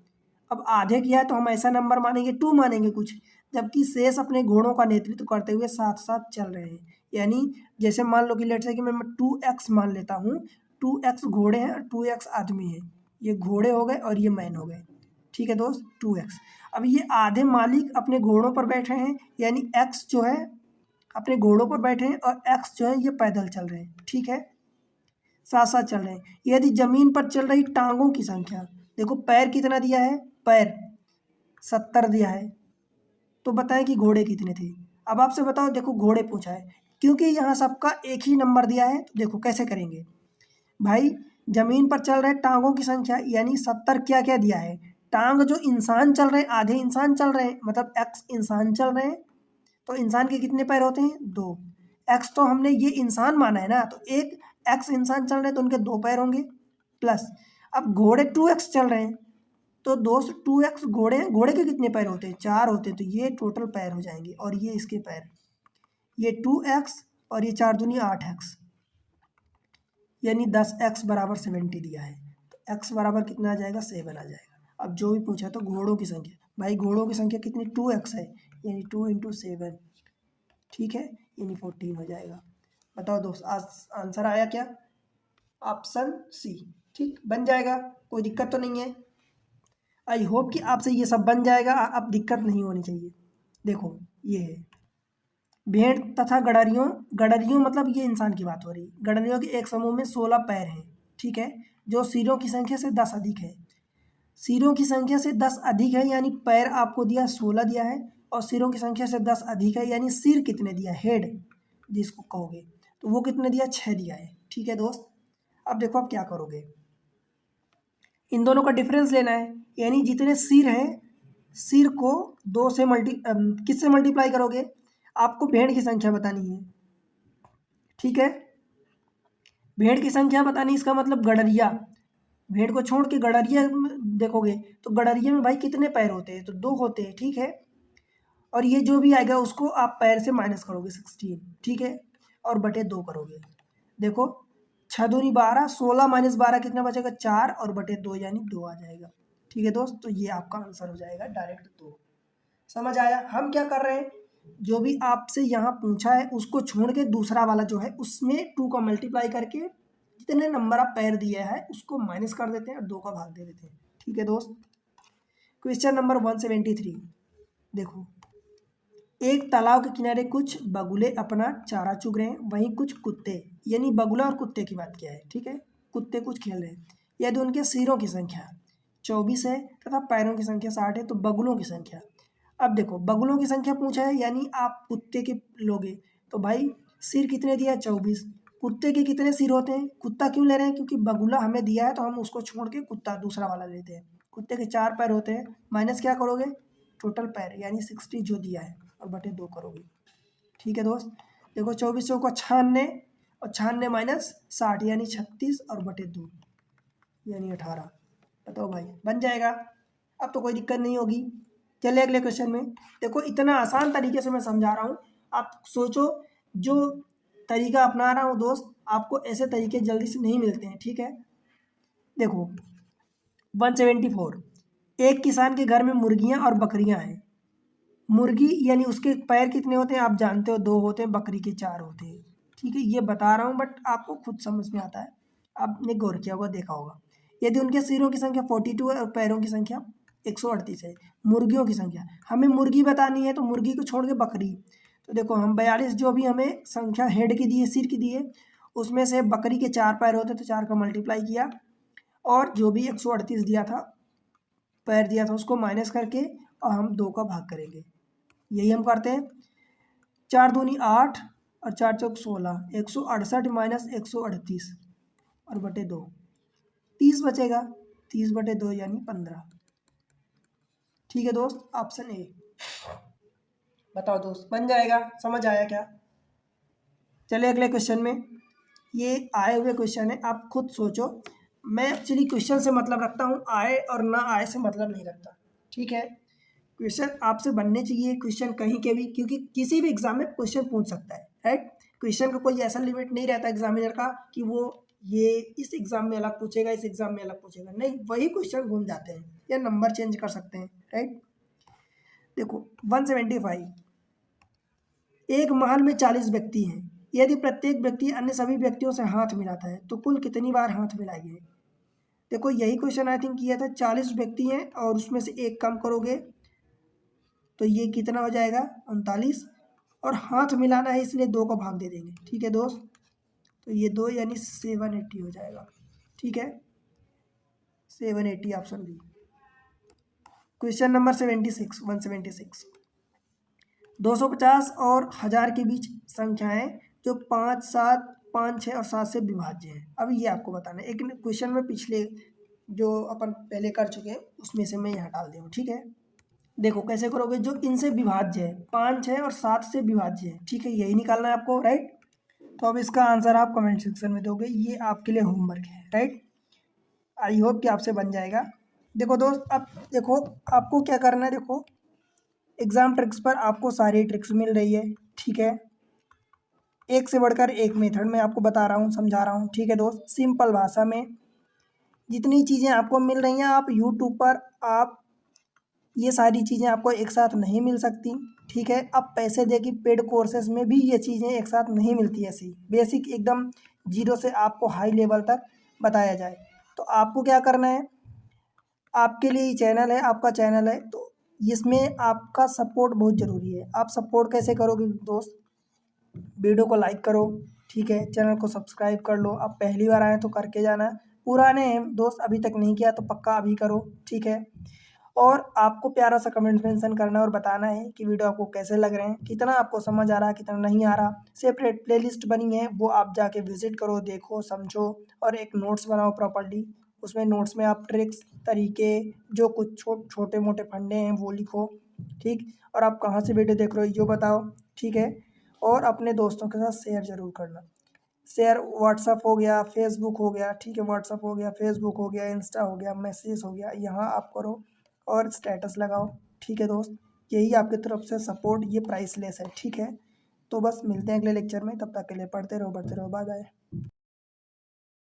अब आधे किया है तो हम ऐसा नंबर मानेंगे 2 मानेंगे कुछ, जबकि शेष अपने घोड़ों का नेतृत्व करते हुए साथ साथ चल रहे हैं। यानी जैसे मान लो कि लेट से कि मैं 2x मान लेता हूँ, 2x घोड़े हैं और 2x आदमी है, ये घोड़े हो गए और ये मैन हो गए। ठीक है दोस्त, 2x। अब ये आधे मालिक अपने घोड़ों पर बैठे हैं यानी x जो है अपने घोड़ों पर बैठे हैं और x जो है ये पैदल चल रहे हैं। ठीक है, साथ साथ चल रहे हैं। यदि जमीन पर चल रही टांगों की संख्या, देखो पैर कितना दिया है, पैर 70 दिया है, तो बताएं कि घोड़े कितने थे। अब आपसे बताओ, देखो घोड़े पूछा है, क्योंकि यहाँ सबका एक ही नंबर दिया है तो देखो कैसे करेंगे भाई। जमीन पर चल रहे टांगों की संख्या यानी 70 क्या क्या दिया है, टांग जो इंसान चल रहे हैं, आधे इंसान चल रहे हैं मतलब एक्स इंसान चल रहे हैं, तो इंसान के कितने पैर होते हैं? 2। एक्स तो हमने ये इंसान माना है ना, तो एक एक्स इंसान चल रहे हैं तो उनके 2 पैर होंगे प्लस, अब घोड़े 2x चल रहे हैं तो दोस्त 2x घोड़े हैं, घोड़े के कितने पैर होते हैं? 4 होते हैं, तो ये टोटल पैर हो जाएंगे और ये इसके पैर, ये 2x और ये 4 दूनी 8x यानी 10x बराबर 70 दिया है, तो x बराबर कितना आ जाएगा? 7 आ जाएगा। अब जो भी पूछा तो घोड़ों की संख्या, भाई घोड़ों की संख्या कितनी? 2x है यानी 2 इंटू 7, ठीक है, यानी 14 हो जाएगा। बताओ दोस्त आज आंसर आया क्या? Option C. ठीक, बन जाएगा, कोई दिक्कत तो नहीं है। आई होप कि आपसे ये सब बन जाएगा, अब दिक्कत नहीं होनी चाहिए। देखो ये है भेड़ तथा गडरियों मतलब ये इंसान की बात हो रही है। गडरियों के एक समूह में 16 पैर हैं। ठीक है, जो सिरों की संख्या से 10 अधिक है। सिरों की संख्या से 10 अधिक है यानी पैर आपको दिया 16 दिया है, और सिरों की संख्या से 10 अधिक है यानी सिर कितने दिया, हेड जिसको कहोगे, तो वो कितने दिया? 6 दिया है। ठीक है दोस्त, अब देखो आप क्या करोगे, इन दोनों का डिफरेंस लेना है, यानी जितने सिर हैं सिर को 2 से किससे मल्टीप्लाई करोगे, आपको भेड़ की संख्या बतानी है, ठीक है। भेड़ की संख्या बतानी, इसका मतलब गड़रिया, भेड़ को छोड़ के गड़रिया देखोगे तो गड़रिया में भाई कितने पैर होते हैं, तो 2 होते हैं, ठीक है। और ये जो भी आएगा उसको आप पैर से माइनस करोगे 16, ठीक है, और बटे 2 करोगे। देखो 6 दूनी 12, 16 माइनस 12 कितना बचेगा 4, और बटे 2 यानी 2 आ जाएगा, ठीक है दोस्त। तो ये आपका आंसर हो जाएगा डायरेक्ट 2। समझ आया। हम क्या कर रहे हैं, जो भी आपसे यहाँ पूछा है उसको छोड़ के दूसरा वाला जो है उसमें 2 का मल्टीप्लाई करके जितने नंबर आप पैर दिया है उसको माइनस कर देते हैं और 2 का भाग दे देते हैं, ठीक है दोस्त। क्वेश्चन नंबर 173 देखो, एक तालाब के किनारे कुछ बगुले अपना चारा चुग रहे हैं, वहीं कुछ कुत्ते, यानी बगुला और कुत्ते की बात किया है, ठीक है। कुत्ते कुछ खेल रहे हैं, यदि उनके सिरों की संख्या 24 है तथा पैरों की संख्या 60 है तो बगुलों की संख्या। अब देखो बगुलों की संख्या पूछा है, यानी आप कुत्ते के लोगे तो भाई सिर कितने दिया है 24, कुत्ते के कितने सिर होते हैं, कुत्ता क्यों ले रहे हैं, क्योंकि बगुला हमें दिया है तो हम उसको छोड़ के कुत्ता दूसरा वाला लेते हैं। कुत्ते के 4 पैर होते हैं, माइनस क्या करोगे टोटल पैर यानी 60 जो दिया है और बटे 2 करोगे, ठीक है दोस्त। देखो 24 चौका 96 और 96 माइनस 60 यानी 36 और बटे 2 यानी 18। बताओ भाई बन जाएगा, अब तो कोई दिक्कत नहीं होगी। चलिए अगले क्वेश्चन में। देखो इतना आसान तरीके से मैं समझा रहा हूँ, आप सोचो, जो तरीका अपना रहा हूँ दोस्त आपको ऐसे तरीके जल्दी से नहीं मिलते हैं, ठीक है। देखो 174, एक किसान के घर में मुर्गियाँ और बकरियाँ हैं। मुर्गी यानी उसके पैर कितने होते हैं आप जानते हो, 2 होते हैं, बकरी के 4 होते हैं, ठीक है। ये बता रहा हूँ बट आपको खुद समझ में आता है, आपने गौर किया होगा देखा होगा। यदि उनके सिरों की संख्या 42 है और पैरों की संख्या 138 है, मुर्गियों की संख्या हमें मुर्गी बतानी है तो मुर्गी को छोड़ के बकरी, तो देखो हम 42 जो भी हमें संख्या हेड की दी है सिर की दी है उसमें से बकरी के 4 पैर होते तो 4 का मल्टीप्लाई किया और जो भी 138 दिया था पैर दिया था उसको माइनस करके और हम 2 का भाग करेंगे, यही हम करते हैं। 4 दूनी 8 और 4 चौक 16, 168 माइनस 138 और बटे 2, 30 बचेगा, 30 बटे 2 यानी 15, ठीक है दोस्त, ऑप्शन ए। बताओ दोस्त बन जाएगा, समझ आया क्या। चलिए अगले क्वेश्चन में, ये आए हुए क्वेश्चन है आप खुद सोचो, मैं एक्चुअली क्वेश्चन से मतलब रखता हूँ, आए और ना आए से मतलब नहीं रखता, ठीक है। क्वेश्चन आपसे बनने चाहिए, क्वेश्चन कहीं के भी, क्योंकि किसी भी एग्जाम में क्वेश्चन पूछ सकता है, राइट। क्वेश्चन का कोई ऐसा लिमिट नहीं रहता एग्जामिनर का कि वो ये इस एग्जाम में अलग पूछेगा इस एग्जाम में अलग पूछेगा, नहीं, वही क्वेश्चन घूम जाते हैं या नंबर चेंज कर सकते हैं, राइट। देखो 175, एक महल में 40 व्यक्ति हैं, यदि प्रत्येक व्यक्ति अन्य सभी व्यक्तियों से हाथ मिलाता है तो कुल कितनी बार हाथ मिलाएंगे। देखो यही क्वेश्चन आई थिंक किया था, 40 व्यक्ति हैं और उसमें से एक कम करोगे तो ये कितना हो जाएगा 39, और हाथ मिलाना है इसलिए 2 का भाग दे देंगे, ठीक है दोस्त। तो ये 2 यानी 780 हो जाएगा, ठीक है, 780 ऑप्शन बी। क्वेश्चन नंबर 76, 176, 250 और 1000 के बीच संख्याएं जो 5, 7, 5, 6 और 7 से विभाज्य है। अब ये आपको बताना है, एक क्वेश्चन में पिछले जो अपन पहले कर चुके हैं उसमें से मैं यहाँ डाल दूँ, ठीक है। देखो कैसे करोगे, जो इनसे विभाज्य है 5, 6 और 7 से विभाज्य है, ठीक है, यही निकालना है आपको, राइट। तो अब इसका आंसर आप कमेंट सेक्शन में दोगे, ये आपके लिए होमवर्क है, राइट। आई होप कि आपसे बन जाएगा। देखो दोस्त अब देखो आपको क्या करना है, देखो एग्जाम ट्रिक्स पर आपको सारी ट्रिक्स मिल रही है, ठीक है, एक से बढ़कर एक मेथड में आपको बता रहा हूँ समझा रहा हूँ, ठीक है दोस्त, सिंपल भाषा में जितनी चीज़ें आपको मिल रही हैं आप यूट्यूब पर आप ये सारी चीज़ें आपको एक साथ नहीं मिल सकती, ठीक है। अब पैसे दे कि पेड कोर्सेज में भी ये चीज़ें एक साथ नहीं मिलती, ऐसी बेसिक एकदम जीरो से आपको हाई लेवल तक बताया जाए। तो आपको क्या करना है, आपके लिए ये चैनल है, आपका चैनल है, तो इसमें आपका सपोर्ट बहुत ज़रूरी है। आप सपोर्ट कैसे करोगे दोस्त, वीडियो को लाइक करो, ठीक है, चैनल को सब्सक्राइब कर लो, आप पहली बार आए तो करके जाना, पुराने हैं दोस्त अभी तक नहीं किया तो पक्का अभी करो, ठीक है। और आपको प्यारा सा कमेंट मेंशन करना है और बताना है कि वीडियो आपको कैसे लग रहे हैं, कितना आपको समझ आ रहा है कितना नहीं आ रहा। सेपरेट प्लेलिस्ट बनी है वो आप जाके विजिट करो, देखो, समझो और एक नोट्स बनाओ प्रॉपर्ली, उसमें नोट्स में आप ट्रिक्स, तरीके, जो कुछ छोटे मोटे फंडे हैं वो लिखो, ठीक। और आप कहाँ से वीडियो देख रहे हो ये बताओ, ठीक है। और अपने दोस्तों के साथ शेयर ज़रूर करना। शेयर व्हाट्सअप हो गया, फेसबुक हो गया, ठीक है, व्हाट्सअप हो गया, फेसबुक हो गया, इंस्टा हो गया, मैसेज हो गया, यहाँ आप करो और स्टेटस लगाओ, ठीक है दोस्त। यही आपकी तरफ से सपोर्ट, ये प्राइसलेस है, ठीक है। तो बस मिलते हैं अगले लेक्चर में, तब तक के लिए पढ़ते रहो, बढ़ते रहो, बाय बाय।